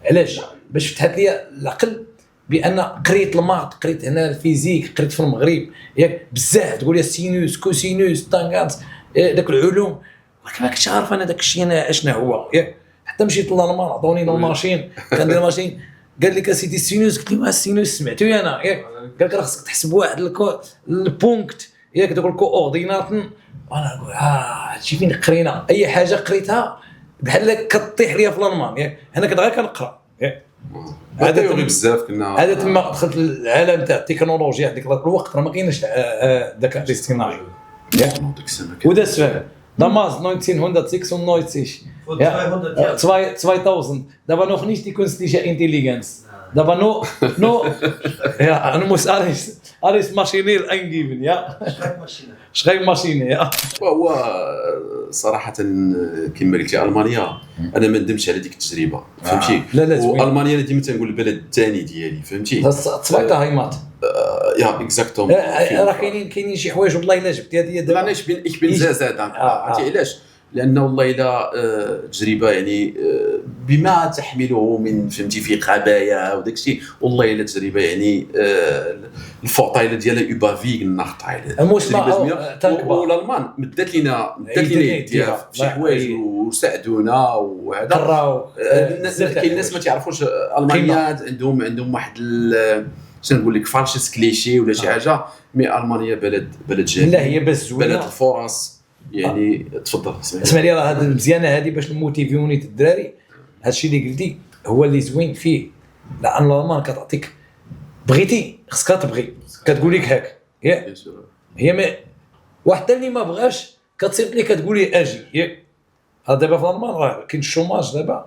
علاش؟ باش فتحت لي العقل بان قريت الماط قريت هنا الفيزيك قريت في المغرب ياك بزاف تقول لي سينوس كوسينوس طانغانت داك العلوم ولكن ما كنتش عارف انا داك الشيء انا اشنا هو ياك. حتى مشيت للالمان عطوني الماشين كندير ماشين قال لك اسيدي السينوس، قلت له السينوس سمعتو انا ياك، قال لك راه خصك تحسب واحد البونكت ياك، دوك الكوردينات. وانا نقول هادشي فين قرينا، اي حاجه قريتها بحال كطيح ليا في الالمان ياك، انا كنت غير كنقرا ياك. هذا يوغي بزاف كنا هذا تما دخلت العالم تاع التكنولوجيا هذيك الوقت، راه ما كاينش الذكاء الاصطناعي ياك. وده السؤال damals 1996 ja 2000 da war noch nicht die künstliche Intelligenz, da war nur ja man muss alles maschinell eingeben ja Schreibmaschine ja. وهو صراحه كما قلتي المانيا انا ما ندمتش على ديك التجربه فهمتي. والمانيا انا ديما تنقول البلد الثاني ديالي فهمتي. zweite Heimat يا اكزاكتومون. راه كاينين شي حوايج والله الا جبت هذه لا انا ich bin sehr sehr dankbar. عرفتي علاش؟ لانه والله الا تجربه يعني بما تحمله من فهمتي في قبايا وداك الشيء، والله الا تجربه يعني الفورتايل ديالها يبافيك النخطايل والالمان مدات لينا يديها في شي حوايج وساعدونا وهذا. كاين الناس ما تعرفوش المانيا عندهم واحد شنو نقول لك فالشس كليشي ولا شي حاجه، مي المانيا بلد جميل. لا هي بس زوينه، بلد الفرص يعني. تفضل اسمع لي، راه هذه المزيانه هذه باش نموتيفيوني الدراري. هادشي اللي قلتي هو اللي زوين فيه، لان الالمان كتعطيك بغيتي خصك تبغي، كتقول لك هاك ياك، هي ما واحد اللي ما بغاش كتصيفط ليه كتقول ليه اجي ياك. دابا في الالمان راه كاين الشوماج دابا،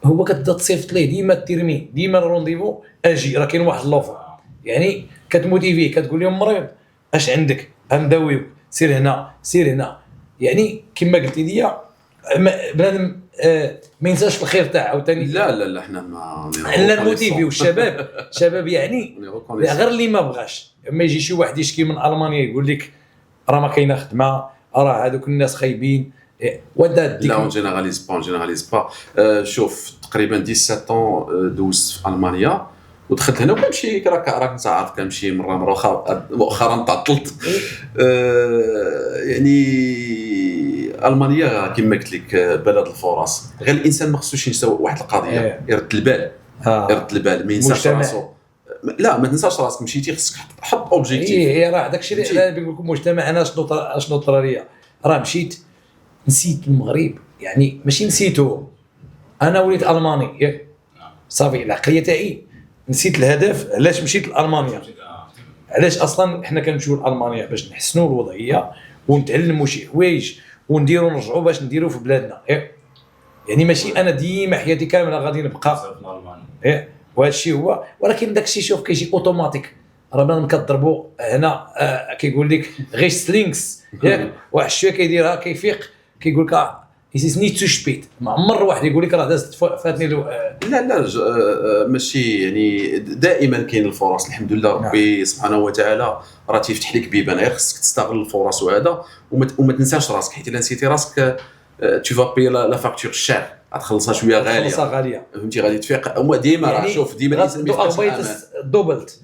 هو كتبدا تصيفط ليه ديما التيرمين ديما الرونديفو اجي، راه كاين واحد لوفر يعني كتموتيفيه، كتقول لهم مريض اش عندك نداويوك، سير هنا سير هنا يعني. كما قلتي لي بنادم ما ينساش الخير تاعو عاوتاني. لا حنا ما الموتيفي والشباب شباب يعني غير اللي ما بغاش. اما يجي شي واحد يشكي من المانيا يقول لك راه ما كاينه خدمه، راه هذوك الناس خايبين ودا لا اون جينيراليز با. شوف تقريبا 17 دوزت في المانيا ودخلت هنا وكنمشي راك انت عارف كنمشي مره مؤخرا تعطلت. يعني المانيا كما قلت لك بلد الفرص، غير الانسان ما خصوش ينسى واحد القضيه، يرد البال يرد البال، ما ينساش راسو. لا ما تنساش راسك، مشيتي خصك تحط اوبجيكتيف. هي راه داكشي اللي بيقول لكم مجتمع. انا شنو طرا ليا، راه مشيت نسيت المغرب يعني، ماشي نسيتو، انا وليت الماني ياك صافي. العقليه تاعي نسيت الهدف علاش مشيت لالمانيا، علاش اصلا حنا كنمشيو لالمانيا باش نحسنوا الوضعيه ونتعلموا شي حوايج ونديروا نرجعوا باش نديروا في بلادنا يعني. ماشي انا ديما حياتي كامله غادي نبقى في المانيا وهذا الشيء هو. ولكن داك الشيء شوف كيجي اوتوماتيك، راه بنادم كضربوا هنا كيقول لك غيش سلينكس ياك، واحد شويه كيديرها كيفيق كيقول لك يسيس نيت تو شبيت. ما عمر واحد يقول لك راه دازت فاتني لا ماشي يعني دائما كاين الفرص الحمد لله. ربي سبحانه وتعالى راه تيفتح لك بيبان، غير خصك تستغل الفرص وهذا وما تنساش راسك، حيت الا نسيتي راسك tu vas payer la facture chère، غتخلصها شويه غاليه فهمتي. غادي تفيق هما ديما راه شوف ديما الانسان دوبلت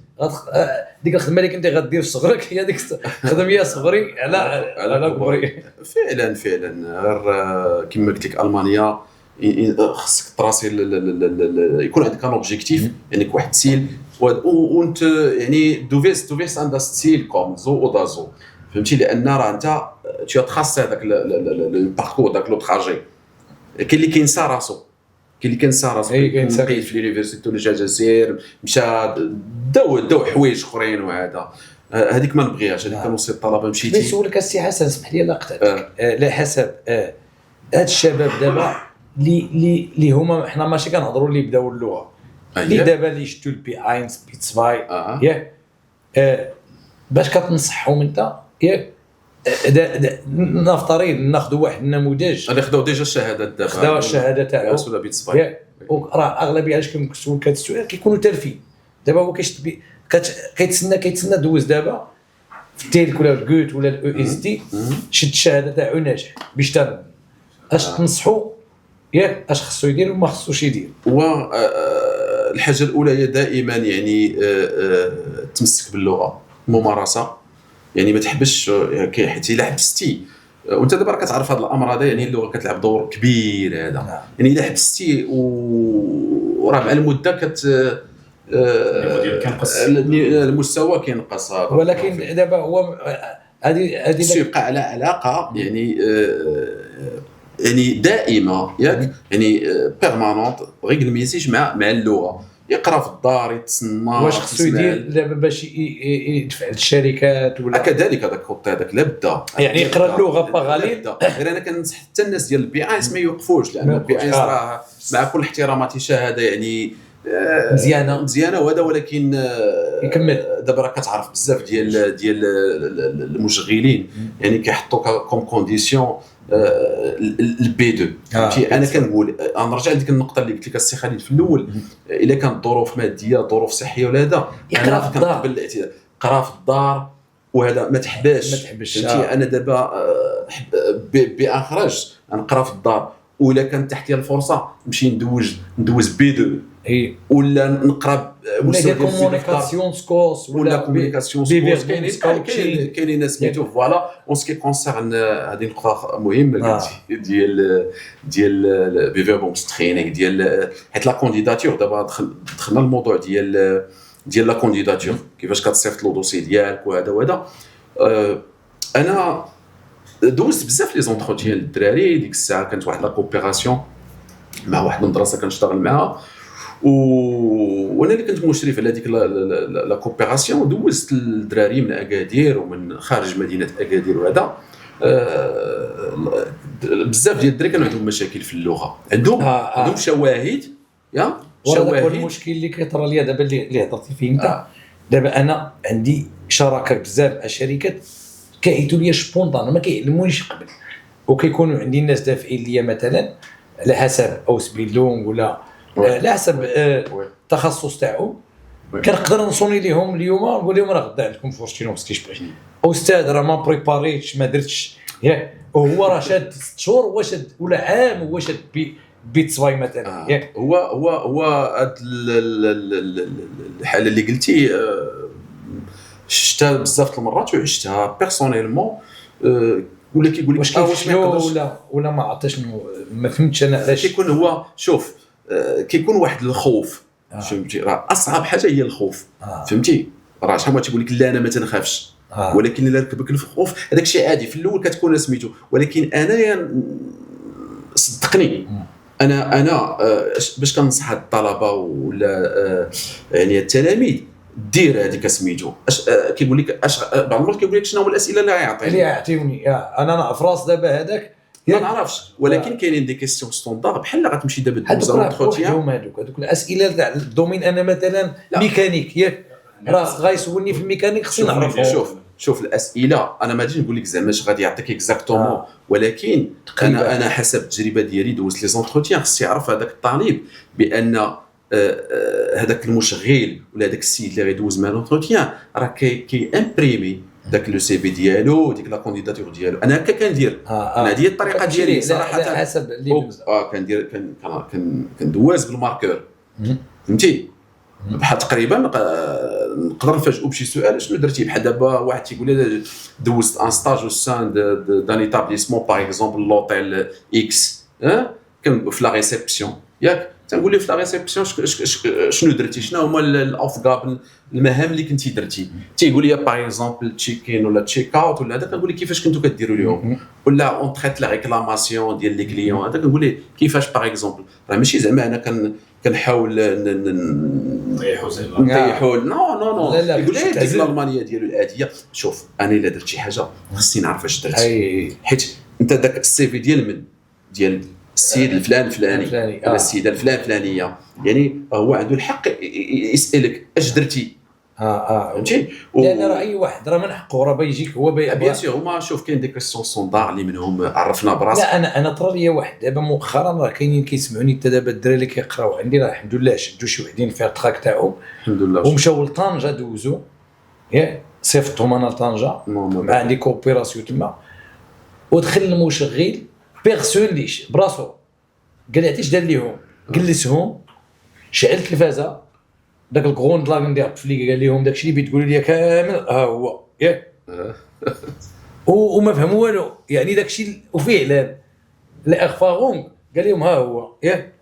ديك الخدمه اللي كنتي غدير في صغرك هي ديك الخدمه هي صغري على كبري. فعلا غير كما قلت لك المانيا خصك تراسي يكون عندك ان اوبجيكتيف، يعني واحد السيل وانت يعني دوفيس عندها ستيل كوم زو ودازو فهمتي. لان راه انت tu as tracé هذاك الباركور داك لو تراجي. كاين اللي كينسى راسو، كاين في ليونيفرسيتي ولا الجزائر مشى داو حوايج اخرين وهذا. هذيك ما نبغيهاش، هذيك كنوصي الطلبه. مشيتي نسولك السي حسن اسمح لي لا قطعتك. على حسب هاد الشباب دابا اللي هما حنا ماشي كنهضروا اللي بداو اللغه، اللي دابا اللي شتو البي 1 بي 2 ياك، باش كتنصحهم انت ياك نفترض ناخذوا واحد النموذج اللي خداو ديجا الشهادات دابا، خداو الشهاده تاعو ولا بي 2 راه اغلبيه علاش كنسول هذا السؤال كيكونوا تالفين. دابا هو كيتسنى دوز دابا في التيلك ولا الكوت ولا الاو اس دي، شد الشهاده تاعو ناجح باش اش تنصحوا ياك اش خصو يدير وما خصوش يدير. هو الحاجه الاولى هي دائما يعني تمسك باللغه، ممارسه يعني ما تحبش حيت الا حبستي وانت دابا راك كتعرف هذا الامر هذا، يعني اللغه كتلعب دور كبير هذا. يعني الا حبستي وراه مع المده المستوى كينقص. ولكن دابا هو هذه سيبقى على علاقه يعني يعني دائمه ياك، يعني بيرمانونت ريغلميسيج مع اللغه، يقرا في الدار، يتسنى. واش خصو يدير دابا باش يدفع للشركات ولا كذلك هذاك الخط هذاك لابد يعني يقرا اللغه باغالي؟ غير انا كننصح حتى الناس ديال البي اس ما يوقفوش، لان البي اس راه مع كل احتراماتي شهاده يعني مزيانه وهذا، ولكن يكمل. دابا راه كتعرف بزاف ديال المشغلين يعني كيحطوا كوم كونديسيون البي 2. فهمتي؟ انا كنقول نرجع لديك النقطه اللي قلت لك السي خالد في الاول، الا كانت ظروف ماديه ظروف صحيه ولا هذا، يقرا في الدار، كنقبل الاعتذار، قرا في الدار وهذا ما تحباش. فهمتي؟ انا دابا باخرج نقرا في الدار، ولا كانت تحت الفرصه نمشي ندوز بي 2 ولا نقرا ولا كومونيكاسيون سكوس ولا كومونيكاسيون سكوس. كاينين ناس سميتو فوالا. اون سكي كونسيرن هذه نقطه مهمه ديال بيفيربونس ترينينغ ديال حيت لا كونديداتور. دابا دخلنا الموضوع ديال لا كونديداتور، كيفاش كتصيفط لو دوسي ديالك وهذا. انا دوزت بزاف لي زونتروتيان للدراري. ديك الساعه كانت واحد لا كوبيراسيون مع واحد المدرسه كنشتغل معها، وانا اللي كنت مشرف على ديك لا كوبيراسيون. دوزت الدراري من اكادير ومن خارج مدينه اكادير وهذا. بزاف ديال الدراري كانوا عندهم مشاكل في اللغه، عندهم شواهد شواهد. المشكل اللي كيطرى ليا دابا اللي هضرتي فيه انت، دابا انا عندي شراكه بزاف مع شركات كايتوا ليا سبونطان ما كيعلمونيش قبل، وكيكونوا عندي الناس دافعين ليا مثلا على حسب او سبيلونغ ولا على حسب التخصص تاعهم. كنقدر نصوني ليهم اليوم نقول لهم راه غدا عندكم فرصتين وما سكيش بغيت استاذ راه ما بريباريتش ما درتش ياك، وهو راه شاد 6 شهور هو شاد ولا عام هو شاد بيتصواي مثلا ياك. هو هاد الحاله اللي قلتي شفتها بزاف المرات وعشتها بيرسونيلمون. ولا كيقول لك واش ما يقدرش ولا ما عرفتش ما فهمتش انا علاش كيكون هو. شوف كيكون واحد الخوف. فهمتي؟ راه اصعب حاجه هي الخوف. فهمتي؟ راه شحال ما تقول لك لا انا ما تنخافش، ولكن الا ركبك الخوف هذاك الشيء عادي في الاول كتكون سميتو. ولكن انا صدقني انا باش كنصح الطلبه ولا يعني التلاميذ دير هذيك سميتو. كيقول لك بعض المرات كيقول لك شنو هو الاسئله اللي يعطيوني انا نعرف راس دابا هذاك ما نعرفش، ولكن كاينين دي كيسيون ستوندار بحال غتمشي دابا دوز لونتروتيان هذوك الاسئله تاع الدومين. انا مثلا ميكانيك ياك راه غايسولني في الميكانيك خصني نعرف. شوف الاسئله انا ما غاديش نقول لك زعما اش غادي يعطيك اكزاكتومون، ولكن انا حسب التجربه ديالي دوزت لي زونتروتيان. خص يعرف هذاك الطالب بان هذاك المشغل ولا هذاك السيد اللي غيدوز مع لونتروتيان راه كي امبريمي داك لو سي في ديالو ديك لا كونديداتور ديالو. انا هكا كندير. انا هذه الطريقه ديالي صراحه حسب اللي كندير كندواز بالماركور. فهمتي؟ بحال تقريبا نقدر نفاجئو بشي سؤال شنو درتي. بحال دابا واحد تيقول لي دوزت ان ستاج او سان دان ايتابليسمون باغ اكزومبل لوطيل اكس كان في لا ريسبسيون ياك. تنقول ليه في لا ريسبسيون شنو درتي، شنو هما الاوفغاب المهام اللي كنتي درتي. تيقول لي باغ اكزومبل تشيك ان ولا تشيك اوت ولا هذا. كنقول ليه كيفاش كنتو كديروا لهم، ولا اون تريت لا ريكلاماسيون ديال لي كليون هذا. كنقول ليه كيفاش باغ اكزومبل. راه ماشي زعما انا كنحاول نطيحوا نو يقول لي ديك الالمانيه ديالو العاديه. شوف انا الا درت شي حاجه خصني نعرف اش درت، حيت انت داك السي في ديال السيد الفلاني ولا السيده الفلانيه يعني هو عنده الحق يسالك اش درتي. فهمتي؟ لان راه اي واحد راه من حقه راه بيجيك هو بيان سور. هما شوف كاين ديك كيسيون ستوندار اللي منهم عرفنا براسك. لا انا طرا ليا واحد دابا مؤخرا راه كاينين كيسمعوني حتى دابا الدراري اللي كيقراو عندي راه الحمد لله شدوا شي وحدين في التراك تاعهم الحمد لله ومشاو لطنجه دوزو ياك صيفطهم انا لطنجه مع عندي كوبيراسيون تما ودخل المشغل بيرسونليش براسو قال لي عرفتي دار ليهم جلسهم شعل التلفازه داك الكروند لاغن ديال الطفلي قال لهم داكشي اللي بتقولوا لي كامل ها هو ياك وما فهموا والو يعني داكشي وفعلا لا اخفاهم قال لهم ها هو ياك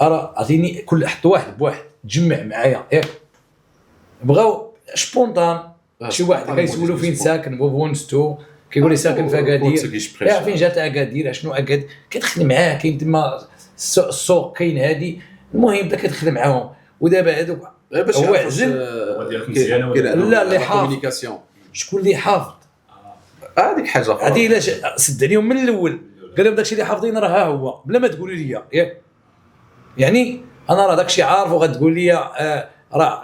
راه عطيني كل حط واحد بواحد تجمع معايا ياك بغاو سبونطان شي واحد كيسولو فين ساكن بونستو كيقول لي ساكن في اكادير يا فين جات اكادير شنو اكادير كتخدم معاه كاين تما السوق كاين هادي المهم بدا كتخدم معاهم ودابا هذوك هو عزل لا اللي حافظ شكون اللي حافظ هذيك حاجه اخرى هذه علاش سد عليهم من الاول قال لهم داكشي اللي حافظين راه ها هو بلا ما تقولوا لي ياك يعني انا راه داكشي عارف وغتقول لي راه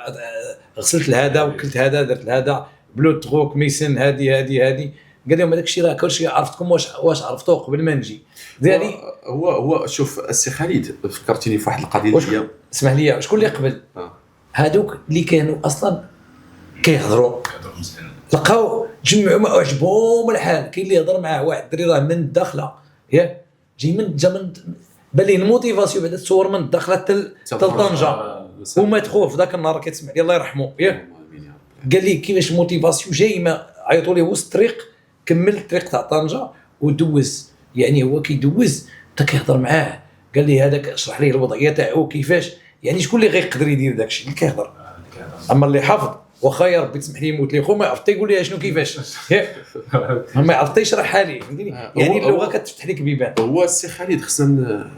غسلت لهذا وكلت هذا درت لهذا بلو تروك ميسن هذه قال لهم هذاك الشيء راه كلشي عرفتكم واش عرفتوه قبل ما نجي ديالي هو شوف السي خالد فكرتيني في واحد القضيه ديال اسمح لي شكون اللي قبل هادوك اللي كانوا اصلا كيهضروا لقاو جمعوا ما عجبهم الحال كاين اللي يهضر معاه واحد الدري راه من الداخله ياك جاي من بان ليه الموتيفاسيون بعدا تصور من الداخله حتى طنجه وما تخوف في ذاك النهار كتسمع لي الله يرحمه ياك قال لي كيفاش موتيفاسيون جاي ما عيطوا ليه وسط الطريق كمل الطريق تاع طنجه ودوز يعني هو كيدوز بدا كيهضر معاه قال لي هذاك اشرح ليه الوضعيه تاعو كيفاش يعني شكون اللي غيقدر يدير داك الشيء اللي كيهضر اما اللي حافظ واخا يا ربي تسمح لي يموت لي خو ما عرف يقول لي شنو كيفاش ما عرف يشرحها لي فهمتيني يعني اللغه كتفتح لك بيبان هو السي خالد خصنا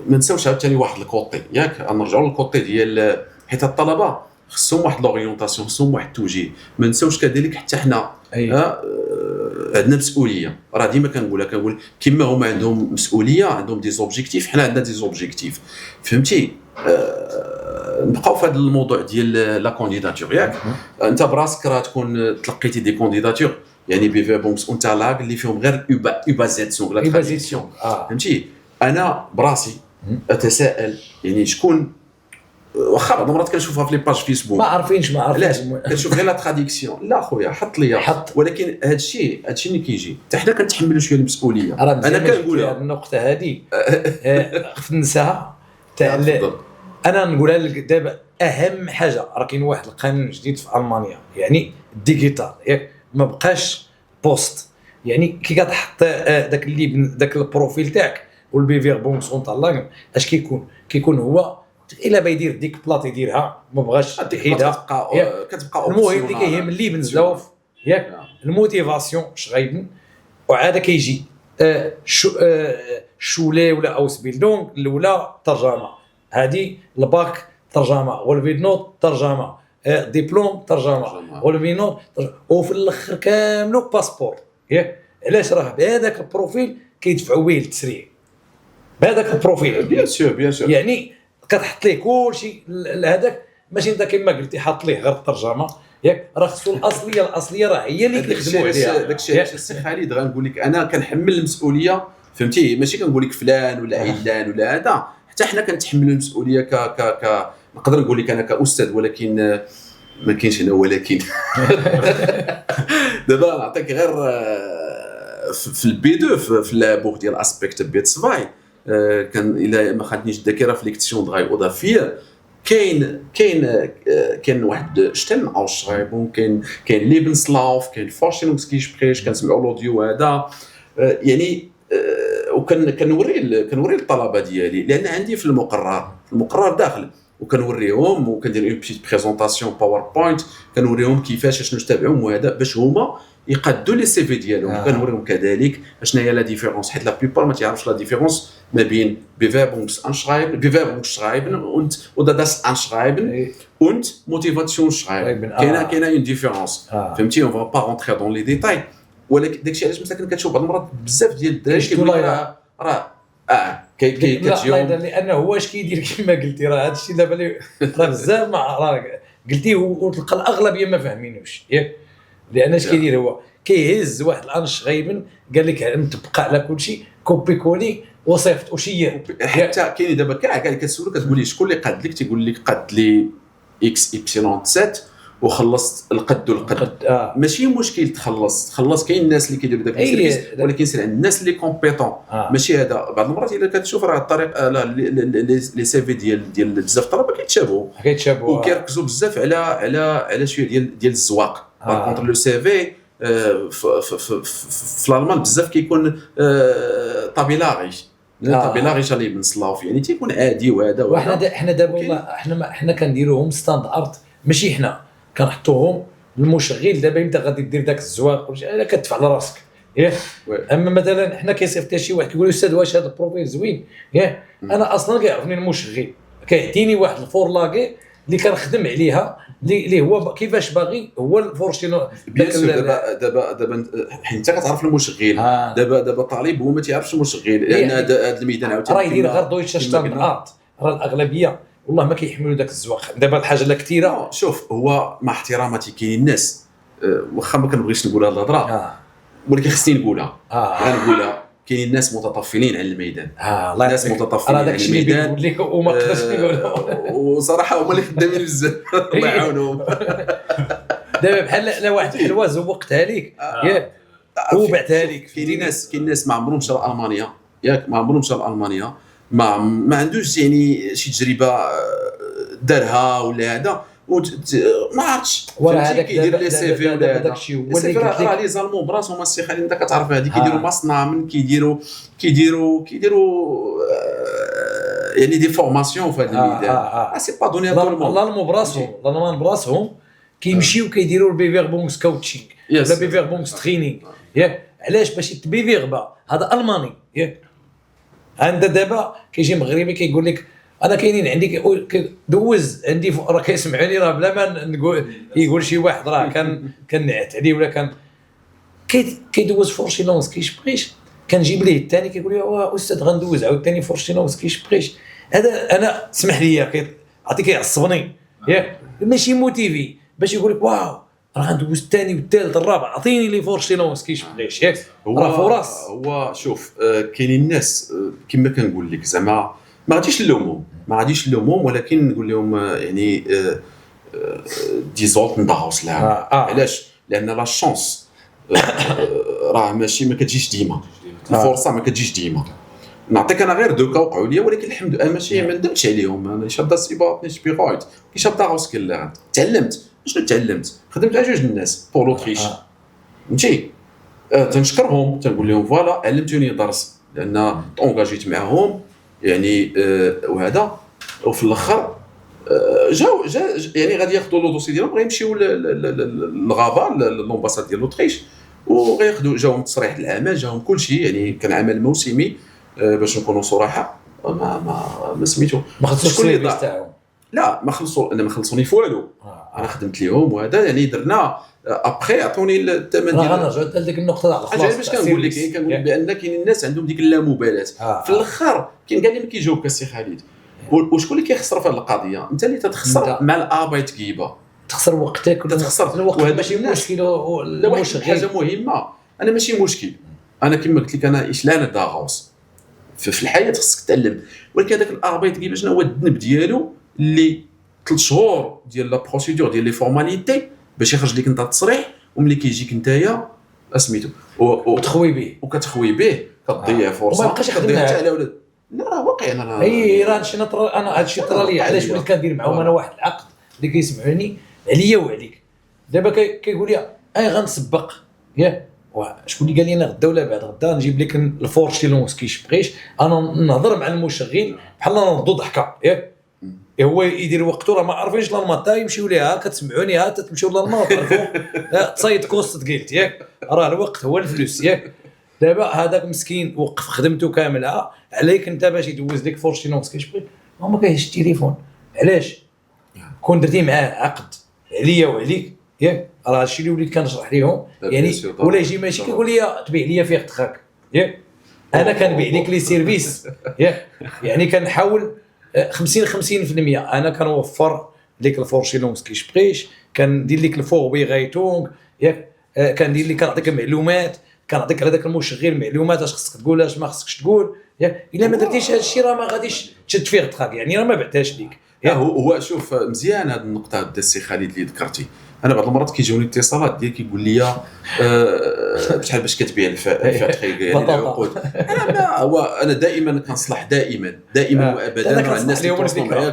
ما نساوش عاوتاني واحد الكوطي ياك نرجعوا للكوطي ديال حيت الطلبه خصهم واحد لورينتاسيون خصهم واحد التوجيه ما نساوش كذلك حتى حنا عندنا مسؤوليه راه ديما كنقول كيما هما عندهم مسؤوليه عندهم دي زوبجيكتيف حنا عندنا دي زوبجيكتيف فهمتي نبقاو في هذا الموضوع ديال لا كونديداتور ياك انت براسك راه تكون تلقيتي دي كونديداتور يعني بيفيربونس وانت لاق اللي فيهم غير اوبازيتسيون ولا تراديكسيون فهمتي انا براسي اتساءل يعني شكون واخا بعض المرات كنشوفها في لي باج فيسبوك ما عارفينش علاش كنشوف غير لا تراديكسيون لا خويا حط ليا ولكن هذا الشيء اللي كيجي حتى حنا كنتحملوا شويه المسؤوليه انا كنقول هذه النقطه هذه خفت ننساها تاع انا نقولها لك دابا اهم حاجه راه كاين واحد القانون جديد في المانيا يعني الديجيتال ياك ما بقاش بوست يعني كي كتحط داك اللي داك البروفيل تاعك والبيفيربونسون تاع لاغ اش كيكون هو الا بيدير ديك بلاط يديرها ما بغاش تحيدها كتبقى المهم اللي كيهم اللي بنزلاو ياك الموتيفاسيون شغايبن وعاد كيجي شولي ولا اوسبيلدونغ الاولى ترجمه هذه الباك ترجمه والفيدنوت ترجمه ديبلوم ترجمه والفينوت وفي الاخر كاملو باسبور ياك علاش راه بهذاك البروفيل كيدفعوا به للتسريع بهذاك البروفيل بيان سور يعني كتحط ليه كلشي هذاك ماشي انت كما قلتي حاط ليه غير الترجمه ياك راه خصو الاصليه راه هي اللي كيخدموا عليها داكشي السي خالد غنقول لك انا كنحمل المسؤوليه فهمتي ماشي كنقول لك فلان ولا علان ولا هذا حتى حنا كنتحملوا المسؤوليه ك نقدر نقول لك انا كاستاذ ولكن ما كاينش هنا ولكن دابا نعطيك غير في البي 2 في اللابور ديال اسبيكت بي 2 كان الا ما خدنيش الذاكره في ليكتيون دغاي اضافيه كاين واحد شتن او شرايبون كاين ليبنسلاف كاين فورشينغسكيشبريش كنسمعوا الاوديو هذا يعني كنوري الطلبه ديالي لان عندي في المقرر داخل وكنوريهم وكندير اون بيتيت بريزونطاسيون باوربوينت كنوريهم كيفاش شنو تابعهم وهذا باش هما يقادوا لي سي في ديالهم كنوريهم كذلك شنو هي لا ديفيرونس حيت لا بليبار ما تعرفش لا ديفيرونس ما بين بيفيربونغشرايبن und das Anschreiben und Motivationsschreiben كاينه اون ديفيرونس فهمتي اون فا با رونتري دون لي ديتاي ولكن داكشي علاش مثلا كتشوف بعض المرات بزاف ديال الدراري كيقول لك راه كتجاوب لانه هو اش كيدير كما قلتي راه هذا الشيء دابا راه بزاف ما راه قلتيه وتلقى الاغلبيه ما فاهمينوش ياك لان اش كيدير هو كيهز واحد الانش غايبن قال لك مطبقه على كل شيء كوبي كولي وصيفط وشير حتى كاين دابا كاع كتسولو كتقول لي شكون اللي قاد لك تيقول لك قاد لي اكس ايبسيلون 7 وخلصت القد ماشي مشكل تخلص كاين الناس اللي كيديروا داك السيرفيس ولكن سير عند الناس اللي كومبيتون ماشي هذا بعض المرات الا كتشوف راه الطريق لي سي في ديال بزاف الطلبه كيتشابهوا وكيركزوا بزاف على شويه ديال الزواق كونتر لو سي في في الالمان بزاف كيكون طابيلاغي طبيعي غير اللي بنصلاو فيه يعني تيكون عادي وهذا وحنا دابا والله حنا كنديروهم ستاندرد، ماشي حنا كنحطوهم المشغل. دابا انت غادي دير داك الزواق الا كتدفع على راسك ياك. اما مثلا حنا كيصيفط لي شي واحد كيقول لي استاذ واش هذا البروفيل زوين ياك، انا اصلا كيعرفني المشغل، كيعطيني واحد الفور لاكي اللي كنخدم عليها اللي هو كيفاش باغي هو الفورشينو. دابا حيت انت كتعرف المشغل. دابا الطالب هو ما تيعرفش المشغل لان هذا الميدان عاوتاني راه يدير غير دويتش ستاندرد. راه الاغلبيه والله ما كيحملوا داك الزواق. دابا الحاجه لا كثيره. شوف هو مع احتراماتي كاين الناس واخا ما كنبغيش نقول هذه الهضره ولكن خصني نقولها. غنقولها كاين ناس متطفلين على الميدان. ناس متطفلين على الميدان نقول لك وما قدرتش نقولها وصراحه هما اللي خدامين بزاف الله يعاونهم. دابا بحال واحد الحلوه وقتها ليك ياك وبعتها لك. كاين ناس ما عمرهم شرا المانيا ياك، ما عمرهم شرا المانيا، ما عندوش يعني شي تجربه دارها ولا هذا ما عرفتش هذاك كيدير لي سي في ولا هذا الشيء راه لي زالمون براسهم السي خالد انت كتعرف هذه كيديروا مصنع من كيديروا يعني دي فورماسيون في هذا الميدان. سي با دوني ا طول الالمان براسهم الالمان براسهم كيمشيو كيديروا البيفيربونغ سكوتشينغ ولا بيفيربونغ ترينينغ ياك. علاش؟ باش بيفيربا هذا الماني ياك. عند دابا كيجي مغربي كيقول لك انا كاينين عندي دوز عندي راه كيسمعوني راه بلا ما نقول يقول شي واحد راه كنعت عليه ولا كان كيدوز فورشيلونس كيشبغيش كنجيب ليه الثاني كيقول لي استاذ غندوز عاوتاني فورشيلونس كيشبغيش. هذا انا سمح لي عطيك يعصبني ياك ماشي موتيفي باش يقول لك واو راه غندوز الثاني والثالث الرابع عطيني لي فورشيلونس كيشبغيش ياك. راه فرص. هو شوف كاينين الناس كما كنقول لك زعما ما غاديش نلومهم ولكن نقول لهم يعني ديزولت ندهوس لها. علاش؟ لان لا شانس راه ماشي ما كتجيش ديما، الفرصه ما كتجيش ديما. نعطيك انا غير دوكا وقعوا لي ولكن الحمد لله ماشي ما ندمتش عليهم. انا شاد سيبات نيش بيغايت كي شاد داوس كلا تعلمت. شنو تعلمت؟ خدمت على جوج الناس بور لوتريش فهمتي. تنشكرهم تنقول لهم فوالا علمتوني درس لان اونغاجيت معاهم يعني وهذا. وفي الاخر جاو يعني غادي ياخذوا لو دوسي ديالهم غيمشيو للغابه للامباساد ديال لوطريش وغياخذوا جاهم تصريح العمل جاهم كل شيء يعني كان عمل موسمي باش نكونوا صراحه ما سميتو ما خلصوش السيرفيس تاعهم. لا ما خلصوني فوالو. انا خدمت ليهم وهذا يعني درنا ابخي عطوني الثمن ديال. انا رجعت لديك النقطه على الخلاص باش كنقول لك كنقول بان كاين الناس عندهم ديك اللامبالاه. في الاخر كاين كاع اللي ما كيجاوبك السي خالد. وشكون اللي كيخسر في هذه القضيه؟ انت اللي تتخسر مع الاباي تكيبه تخسر وقتك ولا تخسر الوقت. ماشي مشكل واحد حاجه مهمه. انا ماشي مشكل انا كما قلت لك انا اشلان داغوس في الحياه خصك تعلم ولكن هذاك الاباي تكيبه شنو هو الذنب ديالو اللي 3 شهور ديال لا بروسيدور ديال لي فورماليتي باش يخرج لك انت التصريح وملي كيجيك نتايا اسميتو وتخوي به كتضيع فرصه وما بقاش يخدم على اولاد. لا راه واقع انا راه انا هادشي طرا لي. علاش وليت كندير معاهم انا واحد العقد اللي كيسمعوني عليا وعليك. دابا كيقول لي غنسبق ياك شكون اللي قال لي انا غدا ولا بعد غدا نجيب لك الفورشيلونس كيشبغيش. انا نهضر مع المشغل بحال نردو ضحكه ياك هو يدير وقته. راه ما عارفينش لالماطا يمشيو ليها كتسمعوني تمشيو لالماط تعرفوا تصايد كوست قلت ياك. راه الوقت هو الفلوس ياك. دابا هذاك مسكين وقف خدمته كامله عليك انت باش يدوز لك فورشيلونس كيشبغي ما كاينش التليفون. علاش؟ كون درتي معاه عقد عليا وعليك ياك. راه هادشي اللي وليت كنشرح ليهم يعني. ولا يجي ماشي كيقول لي تبيع لي فيغ تخاك ياك. انا كنبيع لك لي سيرفيس ياك يعني كنحاول 50% انا كنوفر لك الفورشيلونس كيشبغيش كندير لك الفور بيغايتونغ ياك. كندير لك كنعطيك معلومات كنعطيك على داك المشغل معلومات اش خصك تقول اش ما خصكش تقول ياك. الا ما درتيش هذا الشيء راه ما غاديش تشد فيه تخاك يعني راه ما بعتهاش ليك. هو شوف مزيان هذه النقطه هذا السي خالد اللي ذكرتي. انا بعض المرات كيجوني اتصالات ديال كيقول لي بشحال باش كتبيع الفاتحه يعني العقود. انا دائما كنصلح دائما وابدا مع الناس اللي كيتواصلوا معايا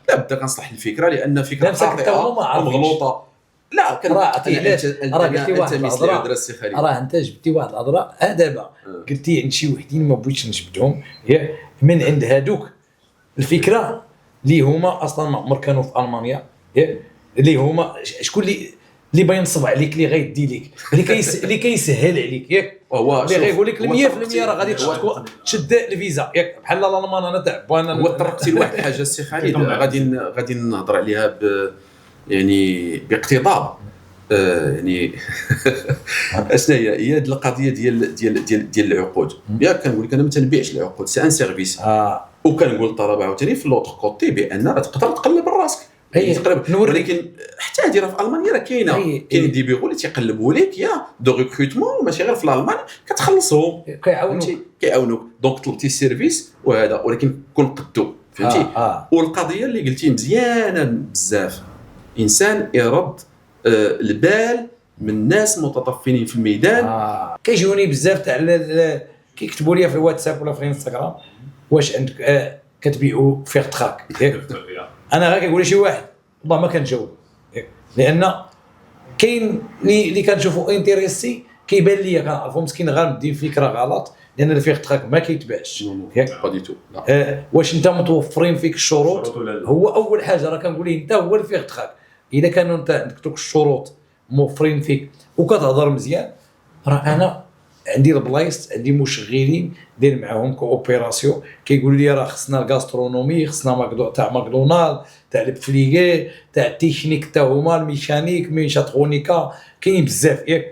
لا بدا كنصلح الفكره لان فكره خاطئه ومغلوطه لا كان راه علاش قلتي واحد الهضره دراسي خالد راه انت جبتي واحد الهضره دابا قلتي عند شي وحدين ما بغيتش نجبدهم من عند هادوك الفكره اللي هما اصلا ما عمر كانوا في المانيا اللي هما شكون اللي باينصب عليك اللي غيدي ليك اللي كيسهل عليك وهو اللي غيقول لك 100% راه غادي تشد الفيزا بحال الالمان انا تعب انا هو طرقتي لواحد الحاجه السي خالد غادي نهضر عليها يعني باقتضاب يعني اشنا هي هذه القضيه ديال العقود ياك كنقول لك انا ما تنبيعش العقود سي ان سيرفيس وكنقول للطلبه عاوتاني في لوطر كوتي بان تقدر تقلب راسك ولكن حتى هذه راه في المانيا راه كاين دي بيغو اللي تيقلبوا لك يا دو ريكروتمون ماشي غير في الالمان كتخلصهم كيعاونوك دونك طلبتي السيرفيس وهذا ولكن كون قدو فهمتي والقضيه اللي قلتي مزيانه بزاف انسان يرد البال من ناس متطفلين في الميدان كيجوني بزاف تاع كيكتبوا لي في الواتساب ولا في الانستغرام واش عندك كتبيعوا فيغ تراك انا غير كيقول لي شي واحد والله ما كنجاوب لان كاين اللي كنشوفوا انتريسي كيبان لي كنعرفو مسكين غير مدين فكره غلط لان الفيغ تراك ما كيتباعش واش انت متوفرين فيك الشروط هو اول حاجه راه كنقول ليه انت هو الفيغ تراك اذا كانوا انت عندك دوك الشروط موفرين فيك وكتهضر مزيان راه انا عندي البلايص عندي مشغلين داير معاهم كوبيراسيون كيقولوا لي راه خصنا الغاسترونومي خصنا تاع ماكدونالد تاع البفليغي تاع التكنيك حتى هما الميكانيك ميشاترونيكا كاين بزاف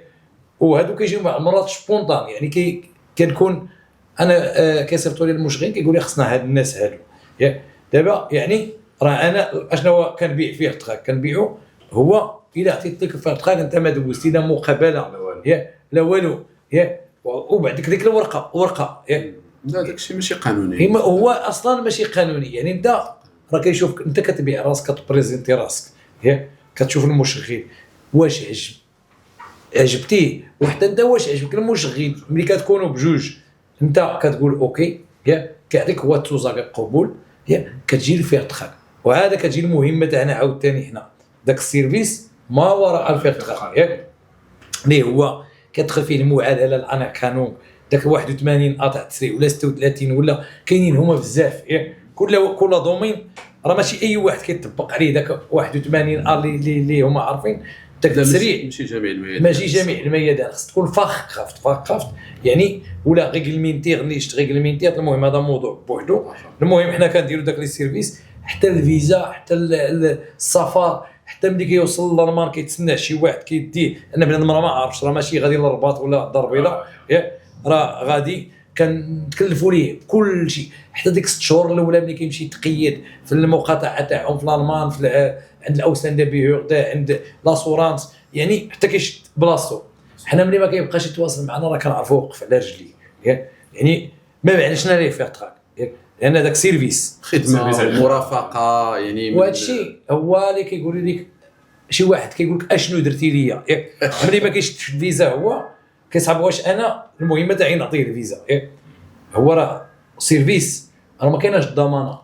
وهادو كيجيو مع مرات سبونطان يعني كنكون انا كيصيفطوا لي المشغلين كيقول لي خصنا هاد الناس هادو دابا يعني راه انا اشنو كنبيع فيه تراك كنبيعو هو الا عطيت لك فيه تراك انت ما دوزتي لا مقابله لا والو وبعد ديك ورقه لا داكشي ماشي قانوني هو اصلا ماشي قانوني يعني انت راه كيشوفك انت كتبيع راسك كتبريزنتي راسك كتشوف المشغل واش عجبتيه وحتى انت واش عجبك المشغل ملي كتكونوا بجوج انت كتقول اوكي كيعطيك هو التوزاق القبول كتجي فيه تراك وهذا كتجي المهمه تاعنا عاوتاني حنا داك السيرفيس ما وراء الفيغ تراك اللي هو كتدخل فيه المعادله انا كانون داك 81 تاع التسريع ولا 36 ولا كاينين هما بزاف كل دومين راه ماشي اي واحد كيطبق عليه داك 81 اللي هما عارفين داك التسريع ماشي جميع الميادين خص تكون فاخ يعني ولا ريغلمنتير ريغلمنتير المهم هذا موضوع بوحدو المهم حنا كنديروا داك لي سيرفيس حتى الفيزا حتى السفر حتى ملي كيوصل للالمان كيتسنى شي واحد كيديه انا بنادم راه ما عارفش راه ماشي غادي للرباط ولا الدار البيضاء راه غادي كنتكلفوا ليه كل شيء حتى ديك 6 شهور الاولى ملي كيمشي يتقيد في المقاطعه تاعهم في الالمان عند الاوسان دي بيهور عند لاسورانس يعني حتى كيشد بلاصتو حنا ملي ما كيبقاش يتواصل معنا راه كنعرفوا وقف على رجليه يعني ما معناش لنا ليه فيغ تراك لان داك سيرفيس خدمه مرافقه يعني وهذا الشيء هو اللي كيقول لك شي واحد كيقول لك اشنو درتي ليا ملي ما كيشدش الفيزا هو كيصعب واش انا المهمه تاعي نعطيه الفيزا هو راه سيرفيس راه ما كايناش الضمانه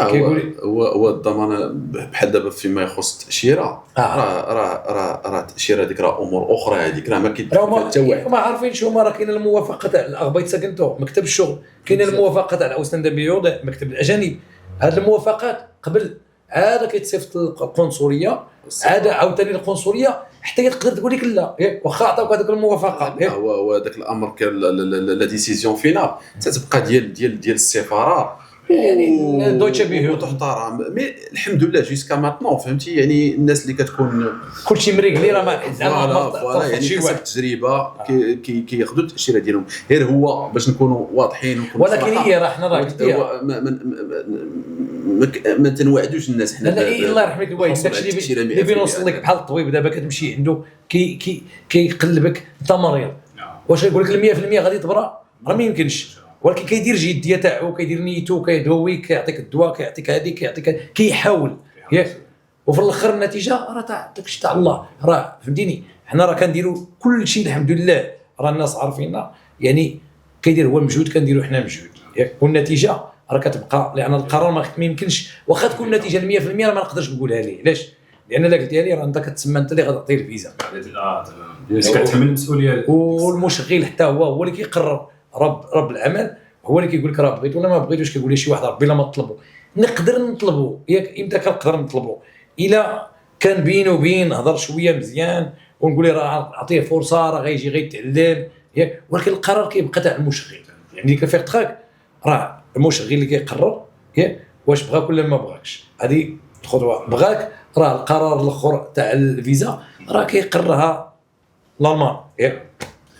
كيقول هو الضمانه بحال دابا فيما يخص التاشيره راه التاشيره هذيك راه امور اخرى هذيك راه ما كيدخل حتى واحد ما عارفينش هما راه كاين الموافقه تاع الاغبيت سكنتو مكتب الشغل كاين الموافقه تاع الاوسان دي بيوض مكتب الاجانب هاد الموافقات قبل عاد كيتصيفط القنصليه عاد عاوتاني القنصليه حتى تقدر تقول لك لا واخا عطاوك هذيك الموافقه هو داك الامر لا ديسيزيون فينال تتبقى ديال السفاره يعني دويتشه بيهو تحترم مي الحمد لله جيسكا ماتنون فهمتي يعني الناس اللي كتكون كلشي مريقلي راه ما فوالا يعني حسب التجربه كياخذوا التاشيره ديالهم غير هو باش نكونوا واضحين ولكن هي راه حنا راه ما تنوعدوش الناس حنا لا الله يرحمك الوالد داكشي اللي بينوصل لك بحال الطبيب دابا كتمشي عنده كيقلبك انت مريض واش يقول لك 100% غادي تبرا راه ما يمكنش ولكن كيدير جديه تاعو كيدير نيتو كيدويك كيعطيك الدواء كيعطيك هذيك كيعطيك كيحاول وفي الاخر النتيجه راه تاع داكشي تاع الله راه فهمتيني حنا راه كنديروا كل شيء الحمد لله راه الناس عارفيننا يعني كيدير هو مجهود كنديروا حنا مجهود والنتيجه راه كتبقى لان القرار ما يمكنش واخا تكون النتيجه 100% ما نقدرش نقولها ليه علاش لان الا قلتيها لي راه انت كتسمى انت اللي غتعطيه الفيزا. تمام كتحمل المسؤوليه. والمشغل حتى هو اللي كيقرر، رب العمل هو اللي كيقول لك راه بغيت ولا ما بغيتوش. كيقول لي شي واحد ربي لا ما طلبوا، نقدر نطلبوا ياك امتى كنقدر نطلبوا؟ الا كان بينه وبين هضر شويه مزيان ونقول له راه اعطيه فرصه راه غيجي غيتعلم ياك، ولكن القرار كيبقى تاع المشغل. يعني ديك الفيق تراك راه المشغل اللي كيقرر ياك واش بغاك ولا ما بغاكش. هذه الخطوه بغاك راه القرار الاخر تاع الفيزا راه كيقررها الالمان ياك.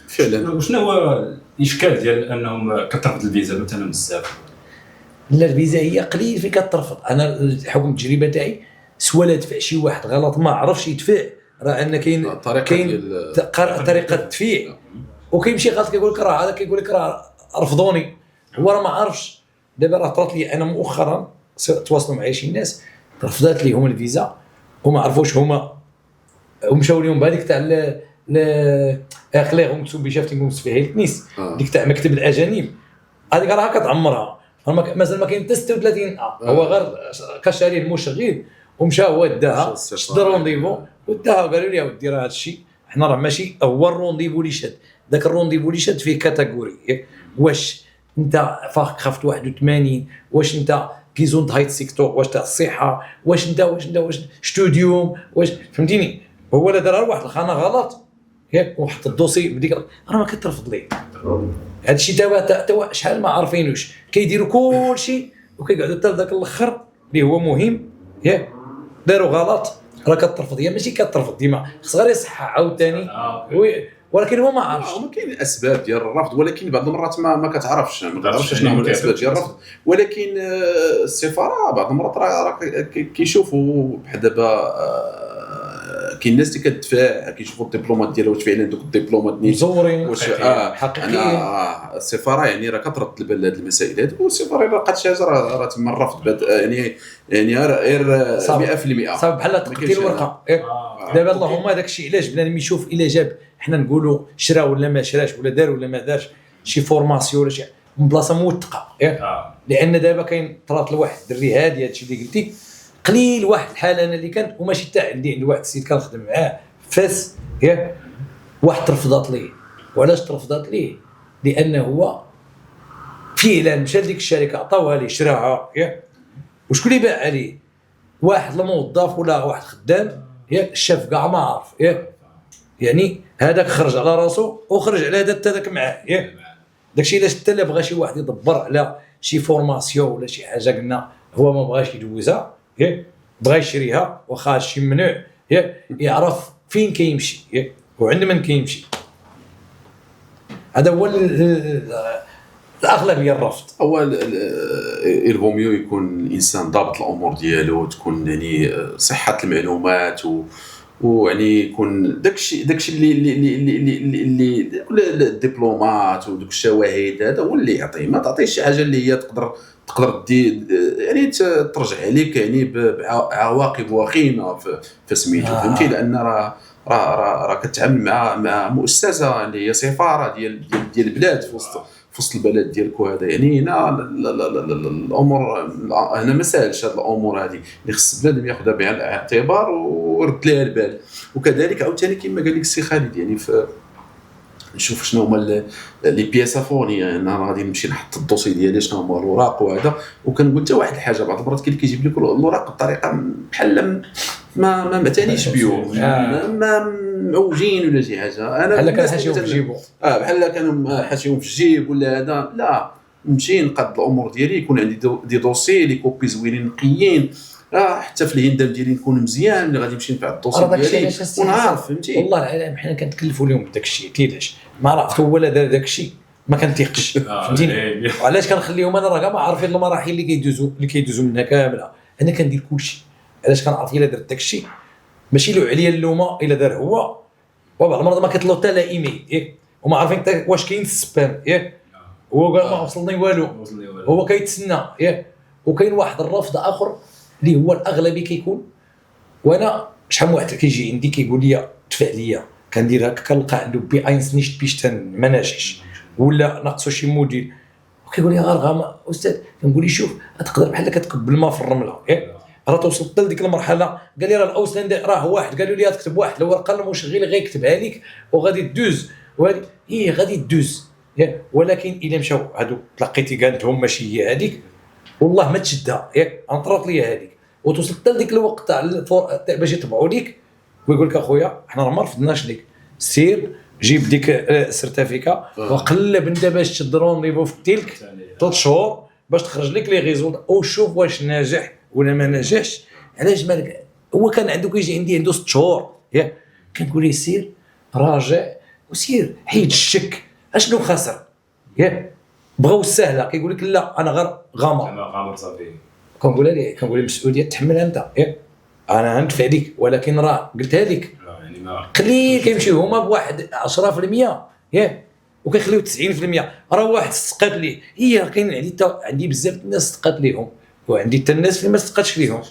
فعلا. وشنو هو الاشكال ديال انهم كترفض الفيزا مثلا بزاف؟ لا الفيزا هي قليل فين كترفض. انا حكم التجربه تاعي سوا لا دفع شي واحد غلط ما عرفش يدفع، راه ان كاين طريقه التدفيع، وكيمشي غلط كيقول لك راه هذا كيقول لك راه رفضوني، هو راه ما عارفش. دابا راه طرات لي انا مؤخرا تواصلوا معايا شي ناس رفضات ليهم الفيزا وما عرفوش هما، ومشاو لهم بهذيك تاع اخليهم مكتوب بشافتهم فيها الكنيس ديك تاع مكتب الاجانب، هذيك راه كتعمرها مازال ما كاين حتى 36 هو غير كشاري المشغل ومشى هو داها شد رونديفو وداها وقالوا لي اودي راه هذا الشيء حنا راه ماشي هو الرونديفو اللي شاد، ذاك الرونديفو اللي شاد فيه كاتيجوري واش انت فاك خفت 81 واش انت كيزون هايت سيكتور واش تاع الصحه واش انت ستوديوم واش فهمتيني. هو لا دار واحد الخانه غلط ياك وحط الدوسي بديك راه ما كترفض ليه. هذا الشيء توا شحال ما عارفينوش كيديروا كل شيء وكيقعدوا حتى ذاك الاخر اللي هو مهم ياك داروا غلط راه كترفض. هي ماشي كترفض ديما خص غير يصحح عاوتاني ولكن هو ما عارفش. كاين الاسباب ديال الرفض ولكن بعض المرات ما كتعرفش شنو هما الاسباب ديال الرفض. ولكن السفاره بعض المرات راه كيشوفوا بحال دابا كاين الناس اللي كتدفع كيشوفوا الدبلومات ديالها واش فعلا دوك الدبلومات مزورين واش حقيقيين. السفاره يعني راه كترد البال لهاد المسائل هادو، والسفاره الا لقات شي حاجه راه تم الرفض يعني غير 100% صافي بحال تقدي الورقه دابا اللهم داك الشيء علاش بنادم يشوف الا جاب حنا نقولوا شرا ولا ما شراش ولا دار ولا ما دارش شي فورماسيون ولا شي من بلاصه موثقه لان دابا كاين طرات لواحد الدري هادي هادشي اللي قلتي قليل واحد الحاله انا اللي كانت وماشي تاع عندي واحد السيد كنخدم معاه فاس ياك واحد ترفضات ليه. وعلاش ترفضات ليه؟ لانه هو فعلا مشى لديك الشركه عطاوها ليه شراها ياك وشكون اللي باع عليه؟ واحد الموظف ولا واحد خدام ياك الشاف كاع ما عارف ياك يعني هذاك خرج على راسو وخرج على هذاك معاه ياك داكشي علاش حتى لا بغى شي واحد يدبر على شي فورماسيون ولا شي حاجه قلنا هو ما بغاش يدوزها ياك بغى يشريها واخا شي ممنوع ياك يعرف فين كيمشي ياك وعند من كيمشي. هذا هو الاغلبيه الرفض. اول الفوميو يكون الانسان ضابط الامور ديالو تكون يعني صحه المعلومات ويعني يكون داكشي اللي الدبلومات ودوك الشواهد هذا هو اللي يعطيه. ما تعطيش شي حاجه اللي هي تقدر يعني ترجع عليك يعني بعواقب وخيمه في سميتو فهمتي. لان راه كتعامل مع مؤسسه اللي هي سفاره ديال البلاد في وسط البلد ديالكو هذا. يعني هنا الامور هنا ما ساهلش هاد الامور هذه اللي خص بنادم ياخذها بعين الاعتبار ويرد ليها البال. وكذلك عاوتاني كما قال لك السي خالد يعني نشوف شنو هما لي بياسا فوني. انا غادي نمشي نحط الدوسي ديالي شنو هما الاوراق وهذا وكنقول حتى واحد الحاجه بعض المرات كاين اللي كيجيب لك الاوراق بطريقه بحال ما معتنيش بيهم ما معوجين ولا شي حاجه. انا بحال كان حاشيهم في جيبو بحال كانوا حاشيهم في الجيب ولا هذا. لا نمشي نقاد الامور ديالي يكون عندي دي دوسي لي كوبي زوينين نقيين حتى في الهندام ديالي نكون مزيان اللي غادي نمشي نبع الدوسي ديالي ونعرف فهمتي. والله العظيم حنا كنتكلفوا لهم بداك الشيء تيداش ما عرفت هو لا دار داك الشيء ما كنتيقش فهمتيني. وعلاش كنخليهم انا راه ما عارفين المراحل اللي كيدوزوا منها كامله. انا كندير كلشي علاش كنعرف الا درت داك الشيء ماشي له عليا اللومه الا دار هو وبعض المرات ما كيطلعوا حتى لا ايميل ياك وما عارفين حتى واش كاين السبام ياك هو قال ما وصلني والو هو كيتسنى ياك. وكاين واحد الرفض اخر اللي هو الاغلبي كيكون وانا شحال من واحد كيجي عندي كيقول لي دفع ليا كندير هكا كنلقى عنده بي 1 نيشت بيشتن ما ناجحش ولا ناقصو شي موديل وكيقول لي غير استاذ كنقول لي شوف تقدر بحال كتقبل الماء في الرمله ياك راه توصلت لديك المرحله. قال لي راه الاوسلاند راه واحد، قالوا لي تكتب واحد الورقه المشغل غيكتبها لك وغادي تدوز، وهذه هي غادي تدوز. ولكن الا مشاو هادو تلقيتي قالتهم ماشي هي هذيك، والله ما تشدها ياك، انطرات لي هذيك وتوصلت لديك الوقت تاع باش يطبعوا ليك ويقول لك اخويا حنا راه ما رفضناش ليك، سير جيب ديك السيرتيفيكا وقلب انت باش تشد رونديفو في التلك 3 شهور باش تخرج لك لي ريزولت وشوف واش ناجح ولا ما ناجحش. علاش مالك هو كان عنده كيجي عندي عنده 6 شهور ياك، كنقول ليه سير راجع وسير حيد الشك اشنو خسر ياك. بغاو السهله كيقول لك لا انا غير غامر صافي. كنقول ليه المسؤوليه تحملها انت ياك، انا ندفع لك ولكن راه قلتها لك يعني ما قليل كيمشيو هما بواحد 10% ياك وكيخليو 90%. راه واحد استقات ليه هي كاين عندي بزاف الناس استقات ليهم وعندي حتى الناس اللي ما استقاتش ليهم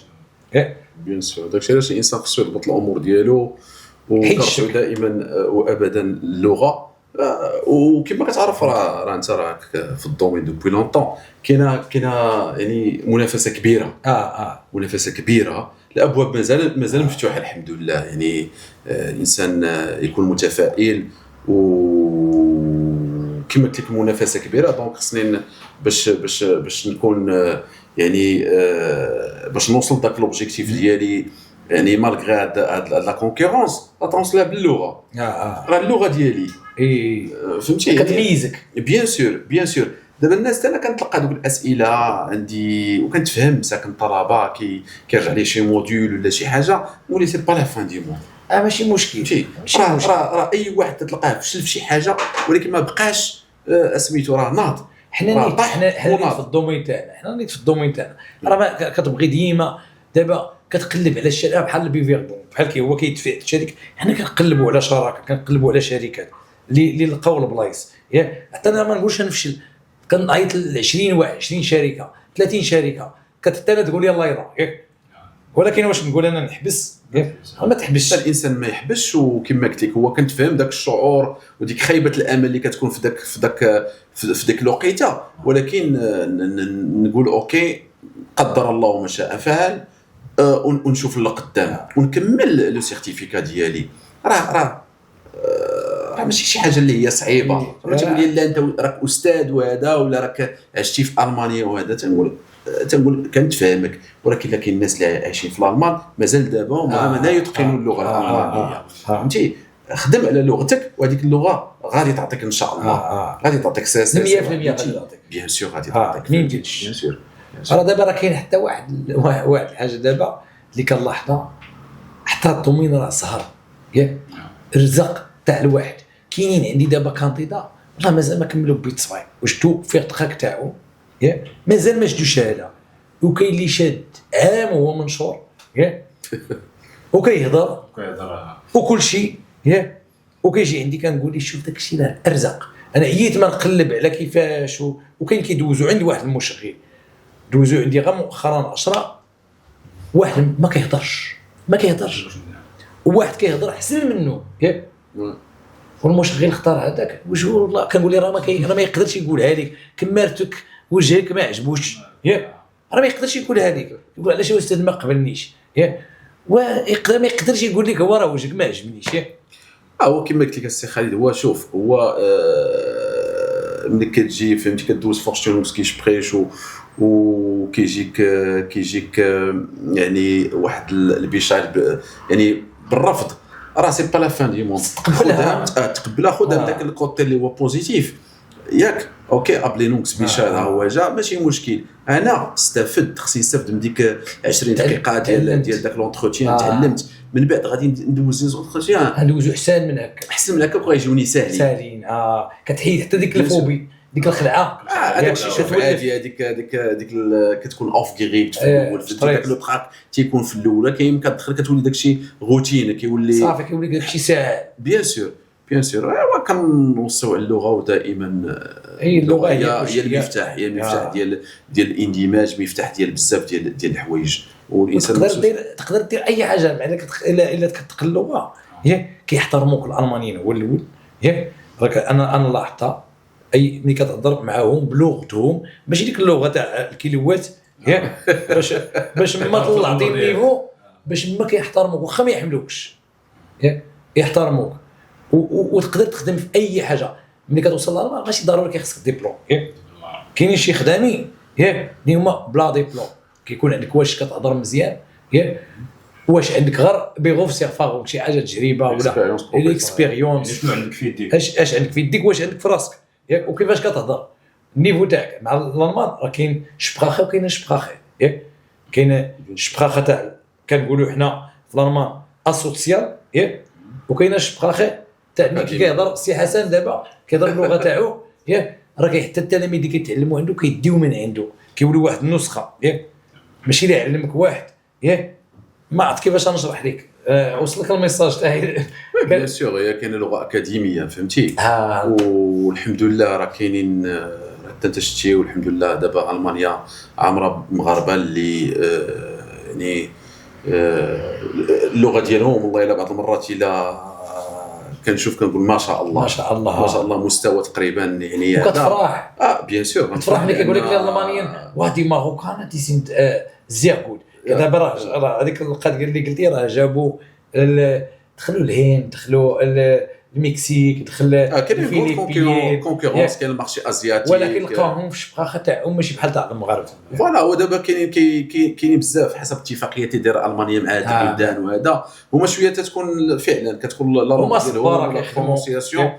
ياك. بيان سور داكشي علاش الانسان خصو يضبط الامور ديالو وكنرجعوا دائما وابدا اللغه. وكما كتعرف راه انت راك في الدومين دوبوي لونطون كاينه يعني منافسه كبيره. منافسه كبيره، الابواب مازال مفتوحه الحمد لله. يعني الانسان يكون متفائل وكما قلت لك المنافسه كبيره. دونك خصني باش نكون يعني باش نوصل داك لوبجيكتيف ديالي يعني مالغري هاد لا كونكورونس اتونسلا باللغه. راه اللغه ديالي فهمتي كتميزك. بيان سور دابا الناس انا كنتلقى دوك الاسئله عندي وكنتفهم ساكن طلبه كيرجع لي شي موديول ولا شي حاجه نقول لي سي با لا فان دي مون ماشي مشكل. راه اي واحد تلقاه فشل في شي حاجه ولكن ما بقاش سميتو راه ناض. حنا في الدومين تاعنا راه كتبغي ديما دابا كتقلب على الشركه بحال البيفيردون بحال كي هو كيدفع الشركه. حنا كنقلبوا على شراكه، كنقلبوا على شركات اللي لقاو البلايص ياك. حتى انا ما نقولش نفشل، كنعيط ل 20 شركه 30 شركه حتى انا تقول لي الله يرضى ياك. ولكن واش نقول انا نحبس ياك؟ ما تحبسش الانسان ما يحبسش. وكما قلت لك هو كنتفهم داك الشعور وديك خيبه الامل اللي كتكون في داك الوقيته. ولكن نقول اوكي قدر الله وما شاء فعل ونشوف لقدام ونكمل لو سيرتيفيكا ديالي. راه ماشي شي حاجه اللي هي صعيبه. تقول لي لا انت راك استاذ وهذا ولا راك عشتي في المانيا وهذا، تنقول كنتفاهمك. ولكن كاين الناس اللي عايشين في الالمان مازال دابا ما لا يتقنون اللغه الالمانيه. فهمتي خدم على لغتك وهذيك اللغه غادي تعطيك ان شاء الله. غادي تعطيك 100% غادي تعطيك بيان سور غادي تعطيك ما يمكنش. بيان سور راه دابا راه كاين حتى واحد الحاجه دابا اللي كنلاحظها، حتى الدومين راه سهر ياك. الرزق تاع الواحد كاينين عندي دابا كانديدا راه مازال ما كملوا بيت صباي وشتو في التراك تاعو ياك مازال ما شدوش هذا. وكاين اللي شاد عام وهو منشور ياك وكيهضر وكل شيء ياك. وكيجي عندي كنقول لي شوف داك الشيء راه ارزق. انا عييت ما نقلب على كيفاش وكاين كيدوزوا عندي واحد المشغل دوزوا عندي غير مؤخرا 10 واحد ما كيهضرش وواحد كيهضر احسن منه ياك. والمشغل اختار هذاك واش والله كنقول لي راه ما يقدرش يقولها لك كمارتك وجهك ما عجبوش ياك. راه ما يقدرش يقولها لك، يقول علاش يا استاذ ما قبلنيش ياك. ويقدر ما يقدرش يقول لك هو راه وجهك ما عجبنيش ياك. هو كما قلت لك السي خالد هو شوف هو ملي كتجي فهمتي كدوز فورشتونوسكي شبريش وكيجيك يعني واحد البشار يعني بالرفض راه سي با لا فان دي مون. تقبلها خذها داك الكوتي اللي هو بوزيتيف ياك. اوكي ابلينوكس بشار هو جا ماشي مشكل. انا استفدت خصني نستافد من ديك 20 دقيقه ديال داك لونتروتيان. تعلمت من بعد غادي ندوز لي زونتروتيان ندوزو احسن من هكا وغيجوني ساهلين. كتحيد حتى ديك الفوبي ديك الخلعه. هذاك الشيء شوف عادي. هذيك كتكون اوف غيريك في الاول في داك لو تراك تيكون في الاول كاين كتدخل كتولي داك الشيء روتين كيولي صافي كيولي داك الشيء ساهل. بيان سور ايوا كنوصيو على اللغه ودائما هي اللغه هي المفتاح ديال الاندماج مفتاح ديال بزاف ديال الحوايج. والانسان تقدر دير اي حاجه معناتها الا كتقل اللغه ياك كيحترموك الالمانيين هو الاول ياك. راك انا لاحظتها اي ملي كتهضر معاهم بلغتهم ماشي ديك اللغه تاع الكيلوات ياك باش ما طلعتي النيفو، باش ما كيحترموك واخا ما يحملوكش، ياك يحترموك وتقدر تخدم في اي حاجه. ملي كتوصل لها ماشي ضروري كيخصك ديبلوم، ياك كاينين شي خدامين ياك اللي هما بلا ديبلوم، كيكون عندك واش كتهضر مزيان، ياك واش عندك غير بيغوف سيرفاغ شي حاجه تجربه ولا الاكسبيريونس، شنو عندك في يديك، اش عندك في يديك، واش عندك في راسك، ياك وكيفاش كتهضر. النيفو تاعك مع الالمان راه كاين شبراخه وكاين شبراخه، ياك كاين شبراخه تاع كنقولوا حنا في الالمان اسوسيال، ياك وكاين شبراخه تاع ملي كيهضر سي حسن دابا كيهضر اللغه تاعو، ياك راه حتى التلاميذ اللي كيتعلموا عنده كيديو من عنده، كيولوا واحد النسخه، ياك ماشي اللي يعلمك واحد، ياك ما عرفت كيفاش نشرح لك. وصلك الميساج تاعي؟ بيان سور هي كاينه لغه اكاديميه فهمتي، والحمد لله راه كاينين حتى شتي، والحمد لله دابا المانيا عامره مغاربه اللي يعني اللغه ديالهم والله الا بعض المرات الا كنشوف كنقول ما شاء الله ما شاء الله ما شاء الله مستوى تقريبا يعني وكتفرح. بيان سور كتفرح ملي كيقول لك الالمانيين وادي ماروكان دي سين زير جود. دابا راه هذيك القضيه اللي قلتي راه جابوا دخلوا الهند، دخلوا المكسيك، دخل الفلبين، كونكورونس كاين المارشي ازياتي، ولكن لقاهم في الشبراخه تاعهم ماشي بحال تاع المغاربه. فوالا ودابا كاينين بزاف حسب اتفاقيات دايره المانيا مع هاد البلدان، وهذا هما شويه تتكون فعلا كتكون لا ديالهم البرونسياسيون.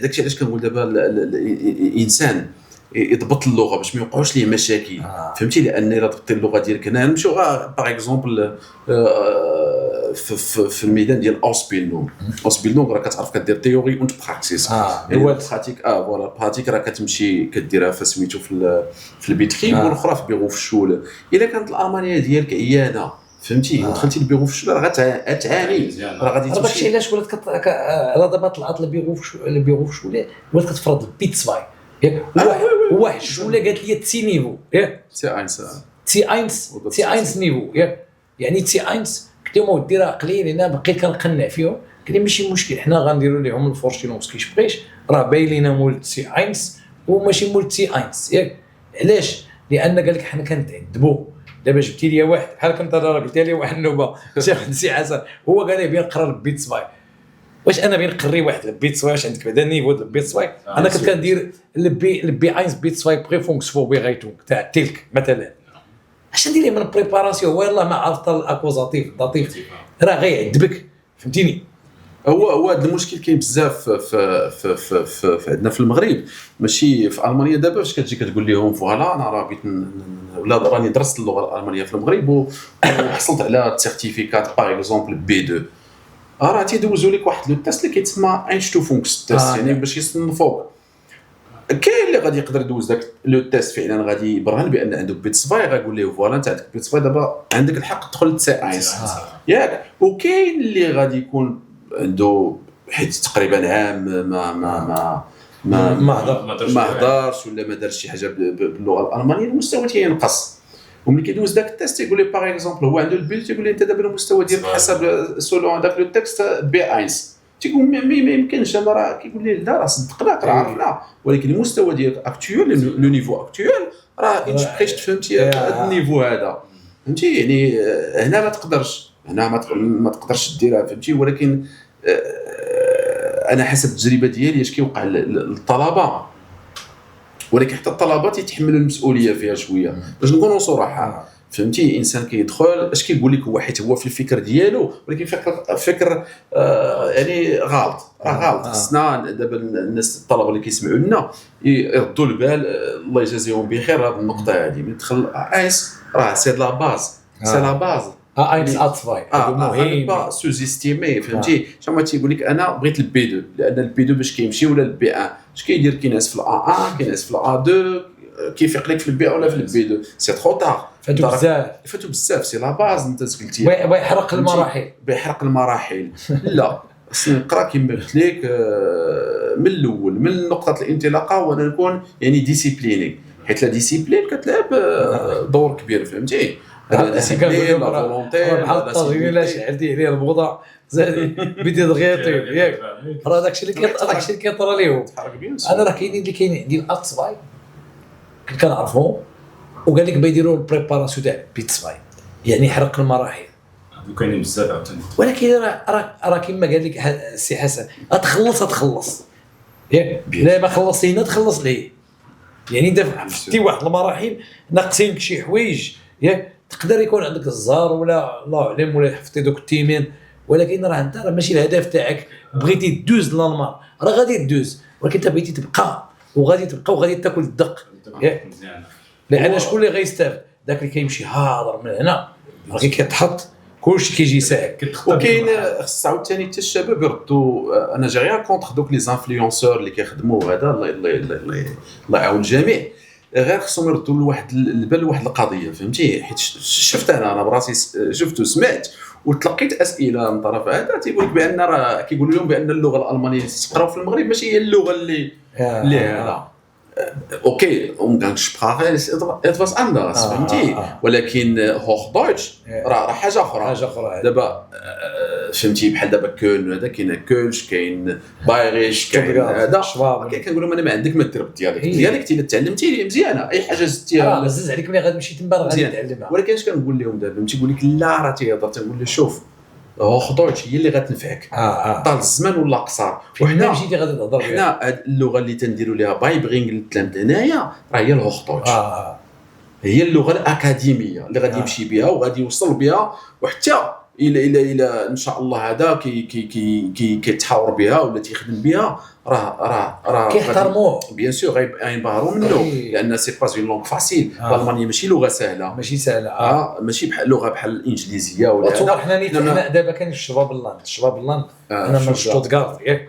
داكشي علاش كنقول دابا الانسان يضبط اللغه باش ما يوقعوش ليه مشاكل، فهمتي؟ لان الا ضبطتي اللغه ديالك هنا نمشيو باغ اكزومبل في الميدان ديال اوسبيلنوم راه كتعرف كدير تيوري اون براكتيس، يعني براتيك فوالا براتيك راه كتمشي كديرها فسميتو في البيتريم، والاخرى في بيرو في الشول. الا كانت الالمانيه ديالك عيانه فهمتي ودخلتي للبيرو في الشول راه غتعاني، راه غادي تمشي. داكشي علاش ولات راه دابا طلعت البيرو في الشول ولات كتفرض البيتسفاي، ياك واحد الشوله قالت لي تي نيفو، ياك تي اينس نيفو، ياك يعني تي اينس. قلت لهم ودي راه قليل هنا بقيت كنقنع فيهم، قال لي ماشي مشكل حنا غنديروا لهم الفورشينوسكي شبريش راه باين لينا مول تي اينس وماشي مول تي اينس، ياك علاش؟ لان قال لك حنا كنتعذبوا. دابا جبتي لي واحد بحال كنت انا قلت لي واحد النوبه شيخ سي حسن هو قال لي بين نقرا البيت سواي، واش انا بين نقري واحد البيت سواي واش عندك بعدا النيفو ديال البيت سواي؟ انا كنت كندير البي اينس بيت سواي بري فونكسيون بغيتون تاع تلك مثلا، اش ندير من بريباراسيون والله ما عرفت الاكوزاتيف الداتيف راه غيعذبك، فهمتيني؟ هو هذا المشكل كاين بزاف في عندنا في المغرب، ماشي في المانيا. دابا فاش كتجي كتقول لهم فوالا انا راه بغيت ولا راني درست اللغه الالمانيه في المغرب وحصلت على السيرتيفيكات باغ اكزومبل بي 2، راه تيدوزوا لك واحد لو تيست اللي كيتسمى اينشتوفونكس تيست، يعني باش يصنفوك. كاين اللي غادي يقدر يدوز داك لو تيست فعلا غادي يبرهن بان عنده بيت سفاي، غايقول ليه فوالا انت عندك بيت سفاي دابا عندك الحق تدخل لتي اينس، ياك. وكاين اللي غادي يكون عنده حيت تقريبا عام ما هضرش ولا ما دارش شي حاجه باللغه الالمانيه، المستوى تينقص. وملي كيدوز داك التيست يقول لي باغ اكزومبل هو عنده البيل، تيقول لي انت دابا المستوى ديالك حسب سولون داك لو تيست بي اينس، تيقول ما يمكنش. انا راه كيقول لي لا راه صدقناك راه عرفنا، ولكن المستوى ديالك اكطويل لو نيفو اكطويل راه انشبريشت فهمتي هذا النيفو هذا، فهمتي؟ يعني هنا ما تقدرش، هنا ما تقدرش ديرها فهمتي. ولكن انا حسب التجربه ديالي اش كيوقع للطلبه، ولكن حتى الطلبه تيتحملوا المسؤوليه فيها شويه باش نكونوا صراحه، فهمتي؟ انسان كيدخل اش كيقول لك هو حيت هو في الفكر ديالو، ولكن فكر يعني غلط، راه غلط. خصنا دابا الناس الطلبه اللي كيسمعوا لنا يردوا البال، الله يجازيهم بخير هذه النقطه هذه. من دخل ايس راه سي لا باز، سي لا باز اينس اطفاي مهم با سوزيستيمي، فهمتي؟ شحال تيقول لك انا بغيت البي 2 لان البي 2 باش كيمشي ولا البي 1 اش كيدير؟ كينعس في الا 1 كينعس في الا 2 كيفيق لك في البي ولا في البي 2 سي ترو طار، فاتو بزاف سي لا باز. انت قلتي بيحرق المراحل لا خصني نقرا كيما قلت لك من الاول من نقطه الانطلاقه، وانا نكون يعني ديسيبليني، حيت لا ديسيبلين كتلعب دور كبير، فهمتي؟ هذا ديسيبلين لا فولونتي بحال الطاجين لا شعلتي عليه البوضه زادي بدي تغيطي ياك، راه داكشي اللي كيطرى ليهم. انا راه كاينين اللي كاين عندي الاطفال كنعرفهم وقال لك بيديروا البريباراسيون تاع بيتسفاي، يعني حرق المراحل. هادو كاينين بزاف عاوتاني. ولكن راه كيما قال لك السي حسن، غتخلص ياك، لا ما خلصت هنا تخلص ليه، يعني انت في واحد المراحل ناقصينك شي حوايج ياك، تقدر يكون عندك الزهر ولا الله اعلم ولا حفظتي دوك التيمين، ولكن راه انت ماشي الهدف تاعك بغيتي دوز لالمان، راه غادي دوز، ولكن انت بغيتي تبقى وغادي تاكل الدق ياك. لان شكون اللي غيستافد؟ داك اللي كيمشي هاضر من هنا راه كيتحط كلشي كيجي ساهل. وكاين خص عاوتاني حتى الشباب يردوا، انا جا غير كونتر دوك لي زانفلونسور اللي كيخدموا هذا، الله يعاون الجميع، غير خصهم يردوا لواحد البال واحد القضيه، فهمتي؟ حيت شفت انا براسي شفت وسمعت وتلقيت اسئله من طرف هذا تيقول لك بان راه كيقولوا لهم بان اللغه الالمانيه اللي تقراو في المغرب ماشي هي اللغه اللي هذا اوكي Umgangssprache ist etwas anders فهمتي، ولكن هوخ دويتش راه حاجه اخرى. دابا فهمتي بحال دابا كولن هذا كاين كولش، كاين بايريش، كاين هذا كنقول لهم انا ما عندك ما دير بالديالكت الا تعلمتي مزيانه اي حاجه زدتيها عزيز عليك ملي غتمشي تما غادي تعلمها. ولكن اش كنقول لهم دابا تيقول لك لا راه تيهضر، تنقول له شوف هوخ دويتش هي اللي غتنفعك طال الزمان ولا قصار، وحنا مشيتي غادي تهضر بها. حنا هاد اللغه اللي تنديروا ليها بايبرينغ للتلاميذ هنايا راه هي الهوخ دويتش، هي اللغه الاكاديميه اللي غادي يمشي بها وغادي يوصل بها، وحتى الى ان شاء الله هذا كيتحاور بها ولا تيخدم بها راه كيحترموه بيان سور غينبهروا منه، لان سي با اون لونغ فاسيل. الالمانيه ماشي لغه سهله، ماشي سهله ماشي بحال لغه بحال الانجليزيه ولا هذا. حنا دابا كاين الشباب اللاند انا من شتوتغارت ياك،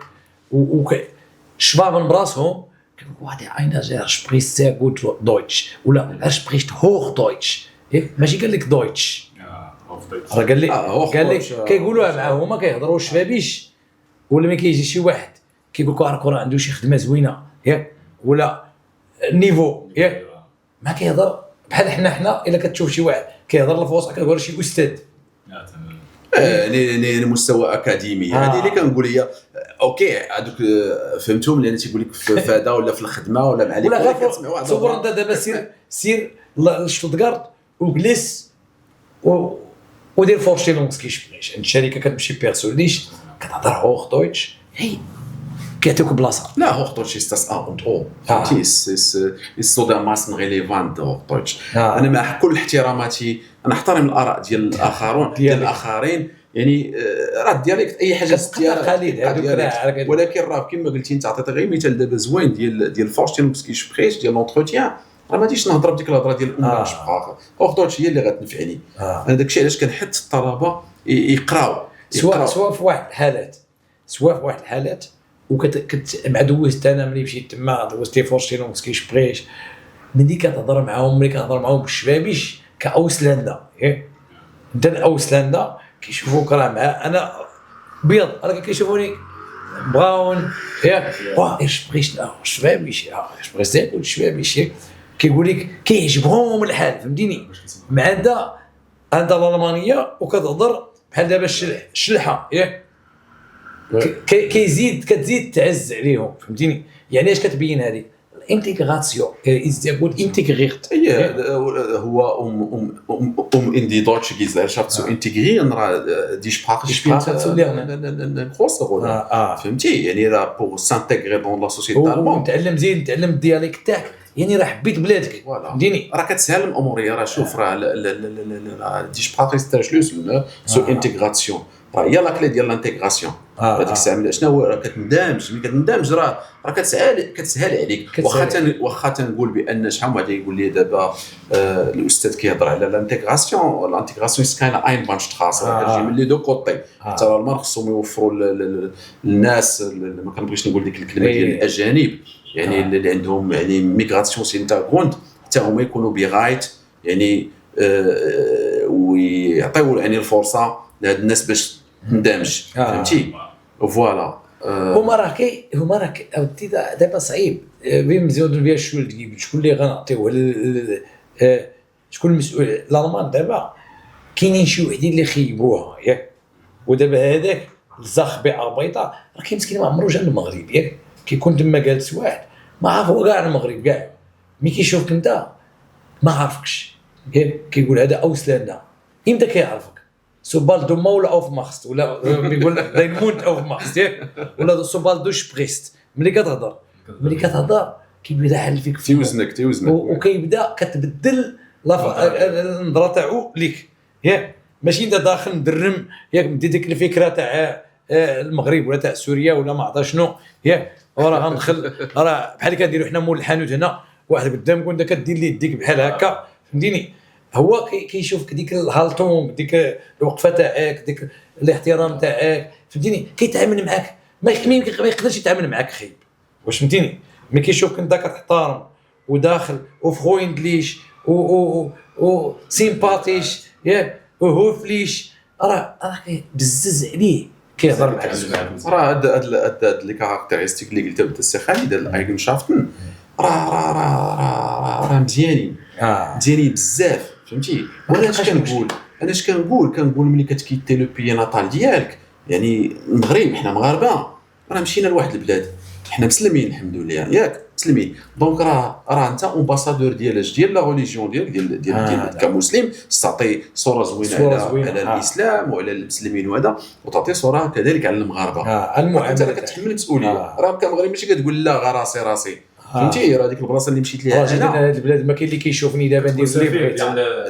الشباب براسهم كيقولوا واحد اينا جا سبريست سير غوت دويتش ولا سبريست هوخ دويتش ياك، ماشي قال لك دويتش، راه قال لك كيقولوها معاه هما كيهضروا الشبابيش، ولا ما كيجي شي واحد كيقول لك راه عنده شي خدمه زوينه ياك ولا النيفو ياك، ما كيهضر بحال حنا الا كتشوف شي واحد كيهضر الفصحى كتقول شي استاذ يعني مستوى اكاديمي. هذه اللي كنقول هي اوكي هذوك فهمتهم، لان تيقول لك في هذا ولا في الخدمه ولا مع ولا تصور انت دابا سير لشتوتغارت وجلس ودير فورشتيلونغسكي شبريش عند الشركه كتمشي بيرسونيش كتهضر هوخ دويتش هي كيعطيوك بلاصه. لا هوخ دويتش ist das A und O فهمتي، ist so dermaßen relevant هوخ دويتش. انا مع كل احتراماتي انا احترم الاراء ديال الاخرين يعني راه الديالكت اي حاجه ديالها، ولكن راه كما قلتي انت عطيتي غير مثال دابا زوين ديال فورشتيلونغسكي شبريش ديال لونتروتيان، راه ما غاديش نهضر بديك الهضره ديال الامبراج هوخ دويتش هي اللي غتنفعني. انا داكشي علاش كنحث الطلبه يقراو سواء في واحد الحالات مع دوزت انا ملي مشيت تما دوزت فورشتيلونغسكي شبريش، ملي كتهضر معاهم بالشبابيش كاوسلندا ياك، انت الاوسلندا كيشوفوك راه مع انا بيض راه كيشوفوني براون ياك شبريش شبابيش شبابيش كيقول لك كيعجبهم الحال فهمتيني، مع عندها الالمانيه وكتهضر بحال دابا الشلحه ياك كتزيد تعز عليهم فهمتيني. يعني اش كتبين هذه الانتيغراسيون يقول انتيغريت هو in die deutsche Gesellschaft zu integrieren die Sprache spielt eine große Rolle فهمتي، يعني راه pour s'intégrer dans la société allemande تعلم زين تعلم الديالكت تاعك، يعني راه حبيت بلادك فهمتيني، راه كتسهل الامور. راه شوف راه دي Sprache ist der Schlüssel zur Integration، هي لا كلي ديال الانتيغراسيون. هذيك الساعه ملي شنو راه كتندمج، ملي كتندمج راه كتسهل عليك. واخا تنقول بان شحال واحد يقول لي دابا الاستاذ كيهضر على الانتيغراسيون كاينه اين بانشتراس كتجي من لي دو كوتي، حتى الالمان خصهم يوفروا للناس ما كنبغيش نقول ديك الكلمه ديال الاجانب، يعني اللي عندهم يعني ميغراسيون سينتاغروند حتى هما يكونوا بغايت يعني ويعطيو يعني الفرصه لهاد الناس باش تندمج فهمتي. فوالا هما راه دابا صعيب بين مزيود فيها شكون اللي غنعطيوه شكون المسؤول. الالمان دابا كاينين شي وحدين اللي خيبوها ياك، ودابا هذاك الزخ بعبيطه راه كاين مسكين ما عمرو جا المغرب ياك، كيكون تما جالس واحد ما عارف هو كاع المغرب كاع، ملي كيشوفك انت ما عرفكش كيقول هذا اوسلندا امتى كيعرفك سوبالدو مولا اوف ماخست ولا بيقول دايموند اوف ماخست ولا سوبالدو شبريست ملي كتهضر كيبدا حل فيك تيوزنك وكيبدا كتبدل النظره تاعو ليك ماشي انت داخل مدرم مدي ديك الفكره تاع المغرب ولا تاع سوريا ولا ما عرفت شنو وراه غندخل راه بحال كنديروا حنا مول الحانوت هنا واحد قدام كنت كدير ليه يديك بحال هكا فهمتيني هو كيشوفك ديك الهالطون ديك الوقفه تاعك ديك الاحترام تاعك فهمتيني كيتعامل معاك ما يقدرش يتعامل معاك خايب واش فهمتيني ملي كيشوفك انت كتحترم وداخل وفرويندليش و سيمباتيش وهوفليش راه بزز عليه كيهضر معاك راه هاد لي كاركتيرستيك اللي قلتها السي خالد الايغنشافتن راه مزيانين مزيانين بزاف فهمتي وانا اش كنقول ملي كتكيتي لو بيي ناتال ديالك يعني المغرب حنا مغاربه راه مشينا لواحد البلاد حنا مسلمين الحمد لله ياك مسلمين دونك راه انت امباسادور ديال لا ريليجيون ديال كمسلم تعطي صوره زوينه على الاسلام وعلى المسلمين وهذا وتعطي صوره كذلك على المغاربه المعامله انت كتحمل المسؤوليه راه كمغربي ماشي كتقول لا غير راسي فهمتي راه ديك البلاصه اللي مشيت ليها انا هاد البلاد ما كاين اللي كيشوفني دابا ندير اللي بغيت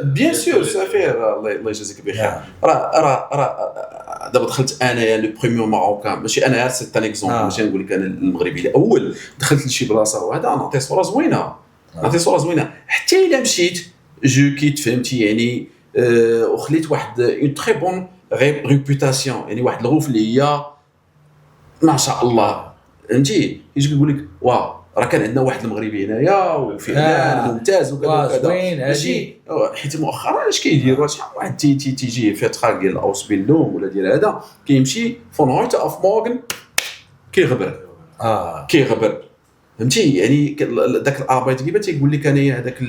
بيان سور سافير الله يجازيك بخير راه دابا دخلت انايا لو بريمير ماروكان ماشي انا سيت ان اكزومبل ماشي نقول لك انا المغربي الاول دخلت لشي بلاصه وهذا نعطي صوره زوينه حتى الا مشيت جو كيت فهمتي يعني وخليت واحد اون تري بون ريبوتاسيون يعني واحد الغوف اللي هي ما شاء الله فهمتي يجي يقول لك واه راه كان عندنا واحد المغربي هنايا وفعلا ممتاز وكذا ماشي حيت مؤخرا اش كيديروا شحال واحد تيجي في تخال ديال الاوسبيلدوم ولا ديال هذا كيمشي فون هويته اف مورغن كيغبر فهمتي يعني داك الابيض كيبان تيقول لك انايا هذاك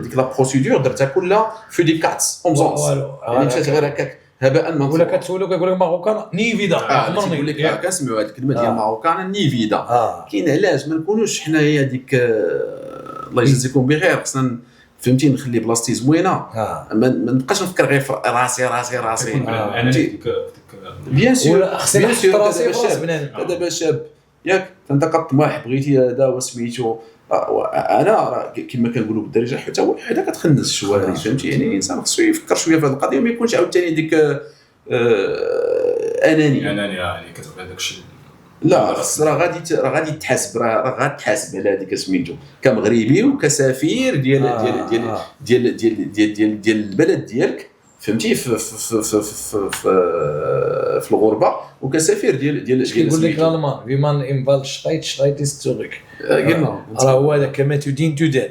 ديك لا بروسيدور درتها كلها في دي كاتس اونزونس يعني مشات غير هكاك هباء منثورا ولا كتسولو كيقول لك ماروكان ني فيدا عمرني يقول لك كنسمعوا هذه الكلمه ديال ماروكان ني فيدا كاين علاش ما نكونوش حنايا ديك الله يجزيكم بخير خصنا فهمتي نخلي بلاصتي زوينه ما نبقاش نفكر غير في راسي انا بيان سور خصنا نحط راسي في راس بنادم دابا شاب ياك انت كطماح بغيتي هذا وسميتو انا كما كنقولوا بالدارجه حتى وحده كتخنس شويه فهمتي يعني الانسان خصو يفكر شويه في هذه القضيه ما يكونش عاوتاني ديك اناني يعني كتبغي داك الشيء لا راه غادي تحاسب راه غاتحاسب على هذيك سميتو كمغربي وكسفير ديال البلد ديالك فهمتي في الغربه وكسفير ديال كيقول لك الالمان بيمان انفال شتايت هيستوريك راه هو هذا كما تدين تدان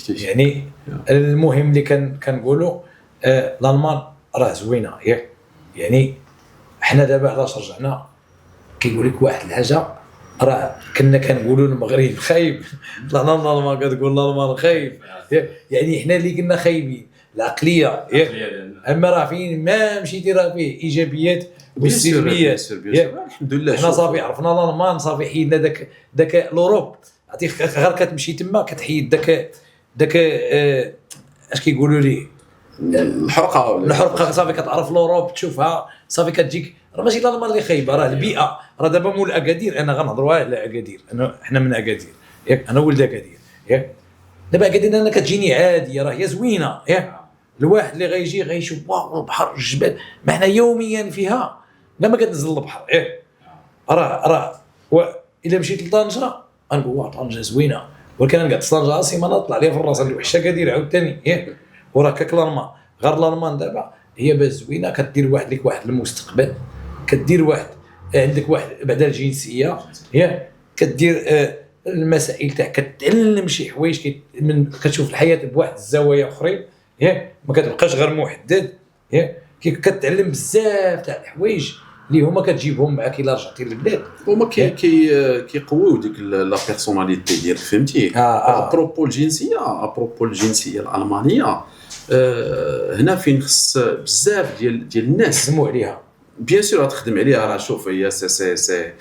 يعني المهم اللي كنقولوا الالمان راه زوينه يعني حنا دابا علاش رجعنا كيقول لك واحد الحاجه راه كنا كنقولوا المغرب خايب طلعنا الالمان كتقول الالمان خايب يعني حنا اللي كنا خايبين العقليه اما راه فين ما مشيتي راه فيه ايجابيات والسلبيات الحمد لله حنا صافي عرفنا الالمان صافي حيدنا داك الاوروب عرفتي غير كتمشي تما كتحيد داك اش كيقولوا لي الحرقه صافي كتعرف الاوروب تشوفها صافي كتجيك راه ماشي الالمان اللي خايبه راه البيئه راه دابا مول اكادير انا غنهضروا على اكادير حنا من اكادير ياك انا ولد اكادير ياك دابا اكادير انا كتجيني عاديه راه هي زوينه ياك الواحد اللي غيجي غيشوف واو البحر الجبال ما حنا يوميا فيها لما كتنزل البحر راه الا مشيت لطنجه غنقول واه طنجه زوينه ولكن انا قاعد في طنجه عاصمه نطلع ليها في الراس الوحشه كدير عاوتاني وراه كالالمان غير الالمان دابا هي باز زوينه كدير واحد المستقبل كدير واحد عندك واحد بعدا الجنسيه كدير المسائل تاعك كتعلم شي حوايج كتشوف الحياه بواحد الزوايا اخرين ما كتبقاش غير محدد كتعلم بزاف تاع الحوايج اللي هما كتجيبهم معاك الا رجعتي للبلاد هما كيقويو ديك لا بيرسوناليتي ديالك فهمتي ابروبو الجنسيه الالمانيه هنا فين خص بزاف ديال الناس يخدموا عليها بيان سور تخدم عليها راه شوف هي سي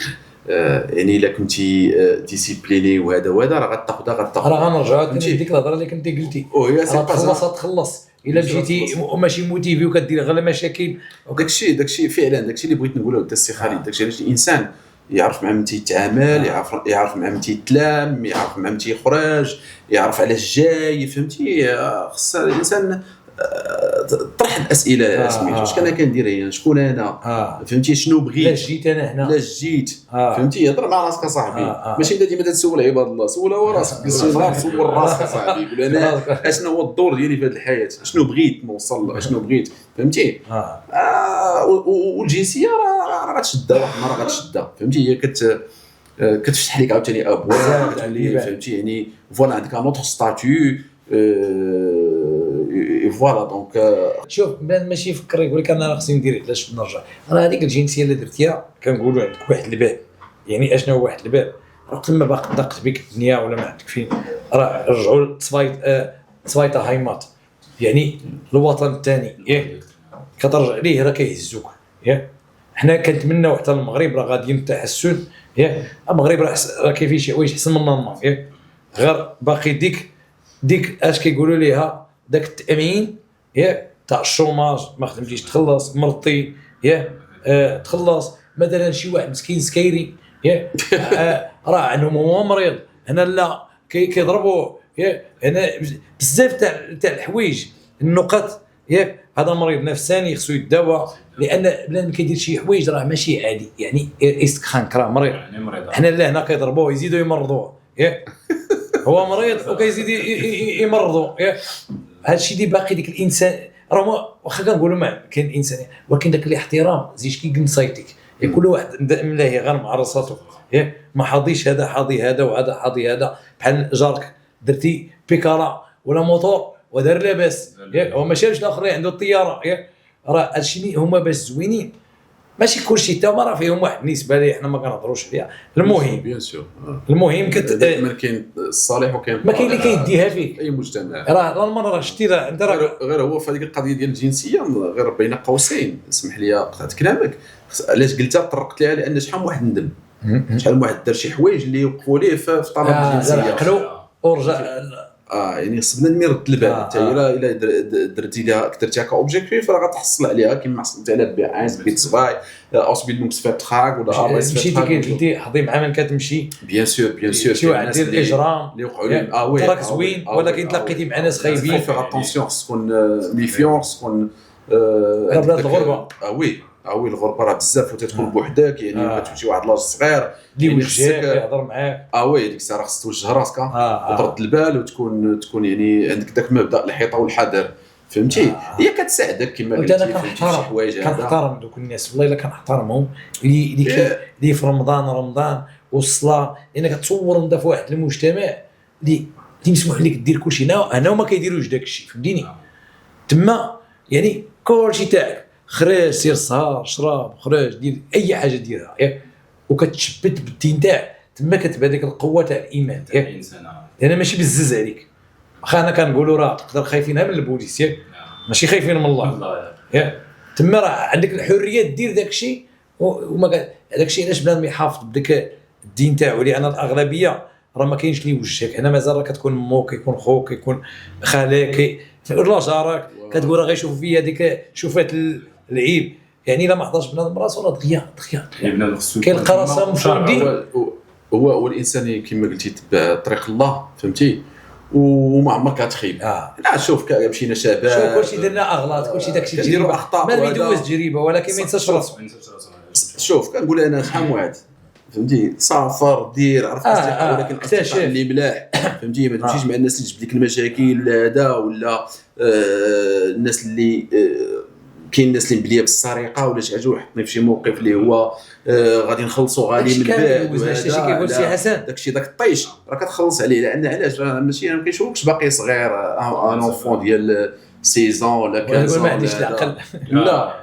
يعني الا كنتي ديسيبليني وهذا راه غتاخذها راه غنرجعوا لديك الهضره اللي كنتي قلتي، وهي سي تخلص الا مشيتي وماشي موتيفي وكدير غير مشاكل. داكشي فعلا داكشي اللي بغيت نقوله حتى السي خالد. داكشي علاش الانسان يعرف مع من تيتعامل، يعرف مع من تيتلام، يعرف مع من تيخرج، يعرف علاش جاي، فهمتي. خص الانسان طرح الاسئله، سميتو اش كان كندير هنا، شكون انا، فهمتي، شنو بغيت، لا جيت انا هنا، لا جيت، فهمتي. هضر مع راسك اصاحبي، ماشي انت ديما تسول عباد الله، سول هو راسك، سول راسك اصاحبي، قول انا اشنو هو الدور ديالي في هذه الحياه، شنو بغيت نوصل، شنو بغيت، فهمتي. والجنسيه راه غتشدها واحد المره، غتشدها، فهمتي. هي كتفتح لك عاوتاني ابواب، فهمتي. يعني فوالا عندك ان اوتر ستاتيو، فوالا. دونك شوف بلان ماشي يفكر يقول لك انا خصني ندير علاش نرجع، راه هذيك الجنسيه اللي درتيها كنقولوا عندك واحد الباب. يعني اشنو هو واحد الباب؟ راه تما باقي ضاقت بك الدنيا ولا ما عندك فين، راه رجعوا تصفايطه هايمات، يعني الوطن الثاني ياك كترجع ليه راه كيهزوك ياك. حنا كنتمناو حتى المغرب راه غادي التحسن ياك. المغرب راه كاين فيه شي حوايج احسن من النمر ياك، غير باقي ديك اش كيقولوا ليها داك التامين ياك تاع الشوماج، ما خدمتيش تخلص، مرضتي ياك تخلص. مثلا شي واحد مسكين سكيري ياك راه عندهم هو مريض هنا لا كيضربوه ياك. هنا بزاف تاع الحوايج النقط ياك. هذا مريض نفساني خصو يداوى، لان بلان كيدير شي حوايج راه ماشي عادي، يعني يستخانك راه مريض. حنا لهنا كيضربوه يزيدوا يمرضوه ياك هو مريض وكيزيد يمرضوا ياك. هادشي اللي باقي ديك الانسان راه واخا كنقولوا ما كاين الانسان، ولكن داك الاحترام زيد كي نصايتك كل واحد ملاهي غير مع راساتو ياك. ما حاضيش هذا حاضي هذا وهذا حاضي هذا، بحال جارك درتي بيكارا ولا موتور ودار لاباس ياك، هو ما شافش الاخر عنده الطياره ياك. راه هادشي هما باش زوينين، ماشي كلشي تا راه فيهم واحد النسبه اللي حنا ما كنهضروش عليها. المهم بيان سور، المهم ما كاين الصالح وكاين ما كاين اللي كيديها فيك اي مجتمع. راه المره شتي راه انت غير هو في هذيك القضيه ديال الجنسيه، غير بين قوسين اسمح لي قطعت كلامك، علاش قلتها طرقت لها، لان شحال من واحد ندم، شحال من واحد دار شي حوايج اللي يوقفوا ليه في طلب الجنسيه عقلو ورجع. يعني خصنا نرد البال حتى الا درتي لها درتيها كاوبجيكتيف راه غتحصل عليها كما حصلت على بي1 بي2 اوس بالمكسفات ولا مشيتي كي حظي مع من كتمشي بيان سور شي واحد دير الاجرام اللي وقعوا لهم راك زوين، ولكن تلاقيتي مع ناس خايبين. فيغ اتونسيون، تكون ميفيون، تكون بلاد الغربه. وي الغربه راه بزاف، وتدخل بوحدك يعني كتمشي واحد لاج صغير اللي وجهك يهضر معاك. وي ديك الساعه خصك توجه راسك وترد البال، وتكون يعني عندك داك مبدا الحيطه والحذر، فهمتي. هي كتساعدك كما قلتي في شي حوايج. كنحترم دوك الناس والله الا كنحترمهم اللي في رمضان والصلاه، لان كتصور انت في واحد المجتمع اللي مسموح لك دير كلشي. هنا هما كيديروش داك الشيء، فهمتيني. تما يعني كلشي تاعك، خرج سير سهر شراب، خرج دير اي حاجه ديرها ياك، وكتشبت بالدين تاعك. تما كتبان ديك القوه تاع الايمان ياك. الانسان يعني ماشي بالزز عليك. واخا انا كنقولوا راه تقدر خايفينها من البوليس ياك، ماشي خايفين من الله ياك. تما راه عندك الحريه دير داك الشيء، وما داك الشيء علاش بنادم يحافظ بداك الدين تاعو، لان الاغلبيه راه ما كاينش اللي يوجهك. هنا مازال راه كتكون موك، يكون خوك، يكون خالك، ولا جارك كتقول راه غيشوف فيا ديك شوفات العيب. يعني الا ما حضرش بنادم راسو راه دغيا كيلقى راسو مفردي. هو الانسان كما قلتي تبع طريق الله، فهمتي، وما عمرك غتخيب. لا شوف مشينا شباب، كلشي درنا اغلاط، كلشي داكشي تجربه اخطاء، ما بيدوز تجربه، ولكن ما ينساش راسو. شوف كنقول انا شحال واحد فهمتي سافر دير عرف اصدقاء، ولكن اصدقاء اللي ملاح، فهمتي. ما تمشيش مع الناس اللي تجيب لك المشاكل ولا هذا، ولا الناس اللي كاين الناس اللي مبليه بالسرقه ولا شي حاجه، ويحطني في شي موقف اللي هو غادي نخلصوا غالي من بعد. داكشي كيقول سي حسن، داكشي داك الطيش راه كتخلص عليه، لان علاش ماشي ما كيشوفكش باقي صغير، ان اونفون ديال 16 ولا 15 ما عنديش العقل. لا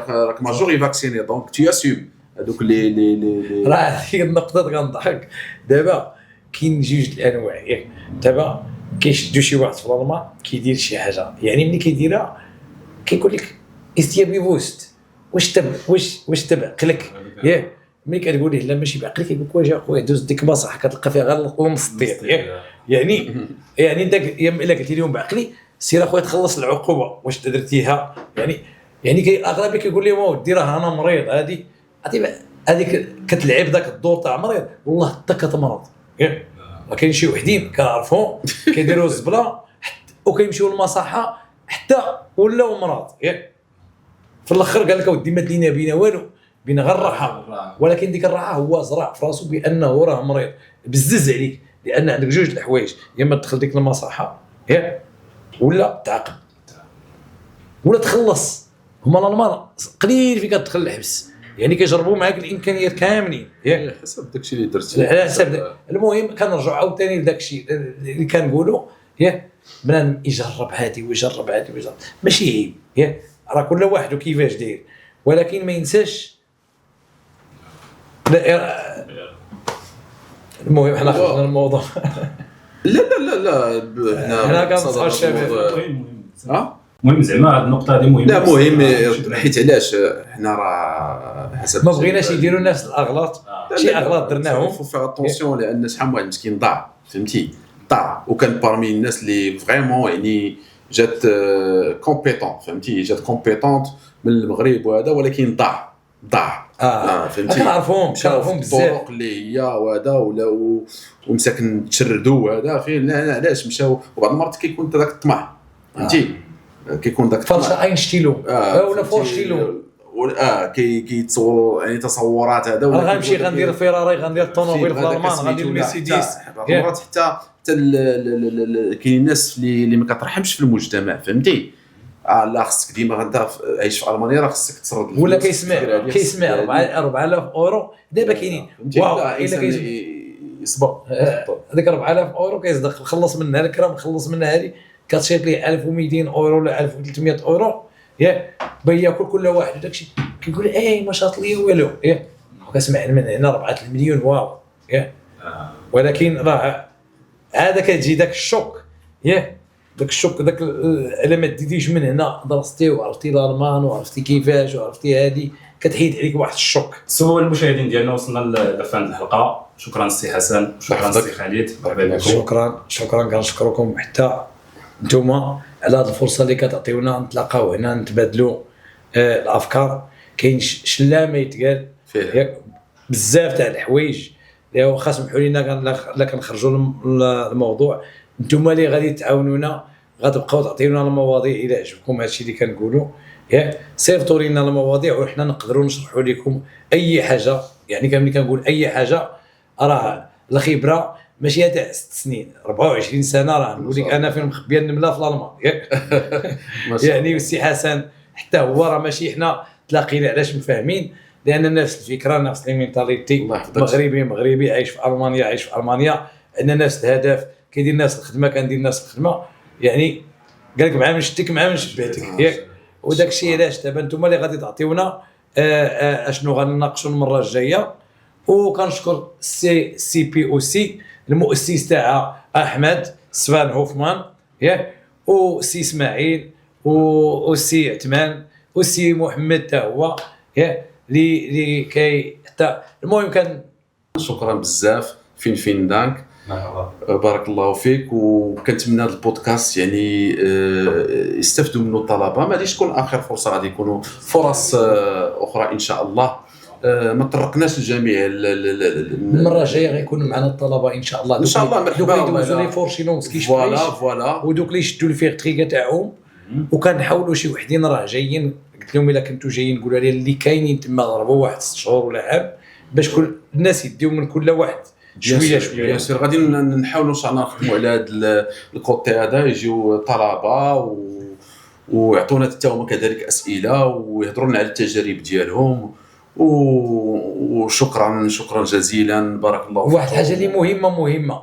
راك ماجور يفاكسيني، دونك تي اسيم هذوك اللي راه هذيك النقطه كنضحك. دابا كاين جوج الانواع ياك. دابا كيشدوا شي واحد في الظلمه كيدير شي حاجه، يعني ملي كيديرها كيقول لك استيابي بوست واش تبع عقلك ياك. ملي كتقول ليه لا ماشي بعقلك كيقول لك واش اخويا دوز ديك مصح كتلقى فيها غير المسطير يعني داك الا قلتي لهم بعقلي سير اخويا تخلص العقوبه واش درتيها يعني الاغلبيه كيقول لهم ودي راه انا مريض هذيك كتلعب داك الدور تاع مريض والله حتى كتمرض كاين شي وحدين كنعرفهم كيديروا الزبله وكيمشيو للمصحه حتى ولاو مرض في الاخر قال لك اودي ما دينا بينا والو بينا غير الراحه ولكن ديك الراحه هو زرع في راسو بانه راه مريض بزز عليك لان عندك جوج الحوايج يا اما تدخل ديك المصحه ولا تعاقب ولا تخلص هما الالمان قليل فين كتدخل الحبس يعني كيجربوا معاك الامكانيات كاملين حسب داكشي اللي درتي على حسب المهم كنرجعوا عاوتاني لداكشي اللي كنقولوا بنادم يجرب هادي ويجرب هادي ويجرب ماشي عيب راه كل واحد وكيفاش داير ولكن ما ينساش المهم حنا خرجنا الموضوع لا حنا كنصحوا الشباب المهم زعما هذه النقطه هذه مهمه لا مهم حيت علاش حنا راه حسب ما بغيناش يديروا نفس الاغلاط شي اغلاط درناهم فو اتونسيون لان شحال من واحد مسكين ضاع فهمتي ضاع وكان بارمي الناس اللي فريمون يعني جات كومبيتون فهمتي جات كومبيتونت من المغرب وهذا ولكن ضاع فهمتي كنعرفهم بزاف الطرق اللي هي وهذا ولا ومساكن تشردوا وهذا فين علاش مشاو وبعض المرات كيكون داك الطمع فهمتي كيكون داك فرصه اينشتيلو ولا فورشتيلو كيتصور يعني تصورات هذا ولا غنمشي غندير فيراري غندير طوموبيل في الالمان غندير مرسيدس بعض المرات حتى كاين الناس اللي ما كترحمش في المجتمع فهمتي لا خصك ديما انت عايش في المانيا راه خصك تصرد ولا كيسمع 4000 اورو دابا كاينين واو الا يصبر هذيك 4000 اورو كيصدق خلص منها الكرام خلص منها هذه كتشيط ليه 1200 اورو ولا 1300 اورو باغي ياكل كل واحد داكشي كيقول ما شاط لي والو كسمع من هنا 4 المليون واو ولكن راه هذا كتجي داك الشوك داك الشوك داك الا ما ديتيش من هنا درستي وعرفتي الالمان وعرفتي كيفاش وعرفتي هذه كتحيد عليك واحد الشوك. سوا المشاهدين ديالنا وصلنا لفان الحلقه. شكرا السي حسن شكرا السي خالد مرحبا بكم. شكرا كنشكركم حتى نتوما على هذه الفرصه اللي كتعطيونا نتلاقاو هنا نتبادلوا الافكار. كاين شلامه يتقال بزاف تاع الحوايج اللي واخا سمحوا لينا لا كنخرجوا الموضوع نتوما اللي غادي تعاونونا غتبقاو تعطيونا المواضيع الى عجبكم هادشي اللي كنقولوا صيفطوا لنا المواضيع وحنا نقدروا نشرحوا لكم اي حاجه. يعني ملي كنقول اي حاجه راه الخبره ماشي تاع 6 سنين 24 سنه راه نقول لك انا فين مخبيه النمله في الالمان يعني والسي حسن حتى هو راه ماشي حنا تلاقينا علاش مفاهمين لان نفس الفكره نفس المينتاليتي مغربي عايش في المانيا عندنا نفس الهدف كيدير نفس الخدمه كندير نفس الخدمه يعني قال لك مع من شتك مع من شبعتك وداك الشيء علاش دابا نتوما اللي غادي تعطيونا اشنو غنناقشوا المره الجايه. وكنشكر سي بي او سي المؤسس تاعها احمد سفان هوفمان وسي اسماعيل وسي عثمان وسي محمد تا هو اللي كي حتى المهم كان شكرا بزاف فين دانك بارك الله فيك. وكنتمنى هذا البودكاست يعني يستفدوا منه الطلبه ما غاديش تكون اخر فرصه غادي يكونوا فرص اخرى ان شاء الله. ما طرقناش الجميع المره الجايه غيكونوا معنا الطلبه ان شاء الله مرحبا يدوزوا لي فورشينومسكي فوالا ودوك اللي يشدوا الفيغتريكا تاعهم وكنحاولوا شي وحدين راه جايين قلت لهم الا كنتوا جايين قولوا لي اللي كاينين تما ضربوا واحد 6 شهور ولا عام باش كل الناس يديو من كل واحد شويه ياسر غادي نحاولوا ان شاء الله نخدموا على هذا الكوتي هذا يجيو طلبه ويعطونا حتى هما كذلك اسئله ويهضروا لنا على التجارب ديالهم. وشكرا جزيلا بارك الله فيك. واحد الحاجه اللي مهمه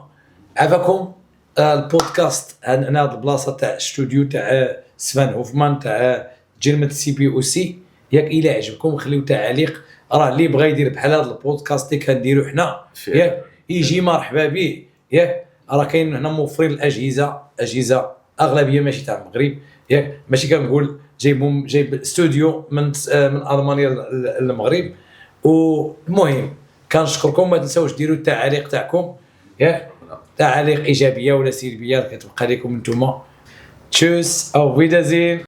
عافاكم البودكاست هنا هذه البلاصه تاع استوديو تاع سفان هوفمان تاع جرمه سي بي او سي الى عجبكم خليو تعليق راه اللي بغى يدير بحال هذا البودكاست اللي كنديرو حنا يجي مرحبا به راه كاين هنا موفرين الاجهزه اغلبيه ماشي تاع المغرب ماشي كنقول جايب استوديو من المانيا للمغرب والمهم كنشكركم، ما تنساوش ديروا التعاليق تاعكم، ياك تعاليق ايجابيه ولا سلبيه كتبقى لكم نتوما. تشوس او فيدازين.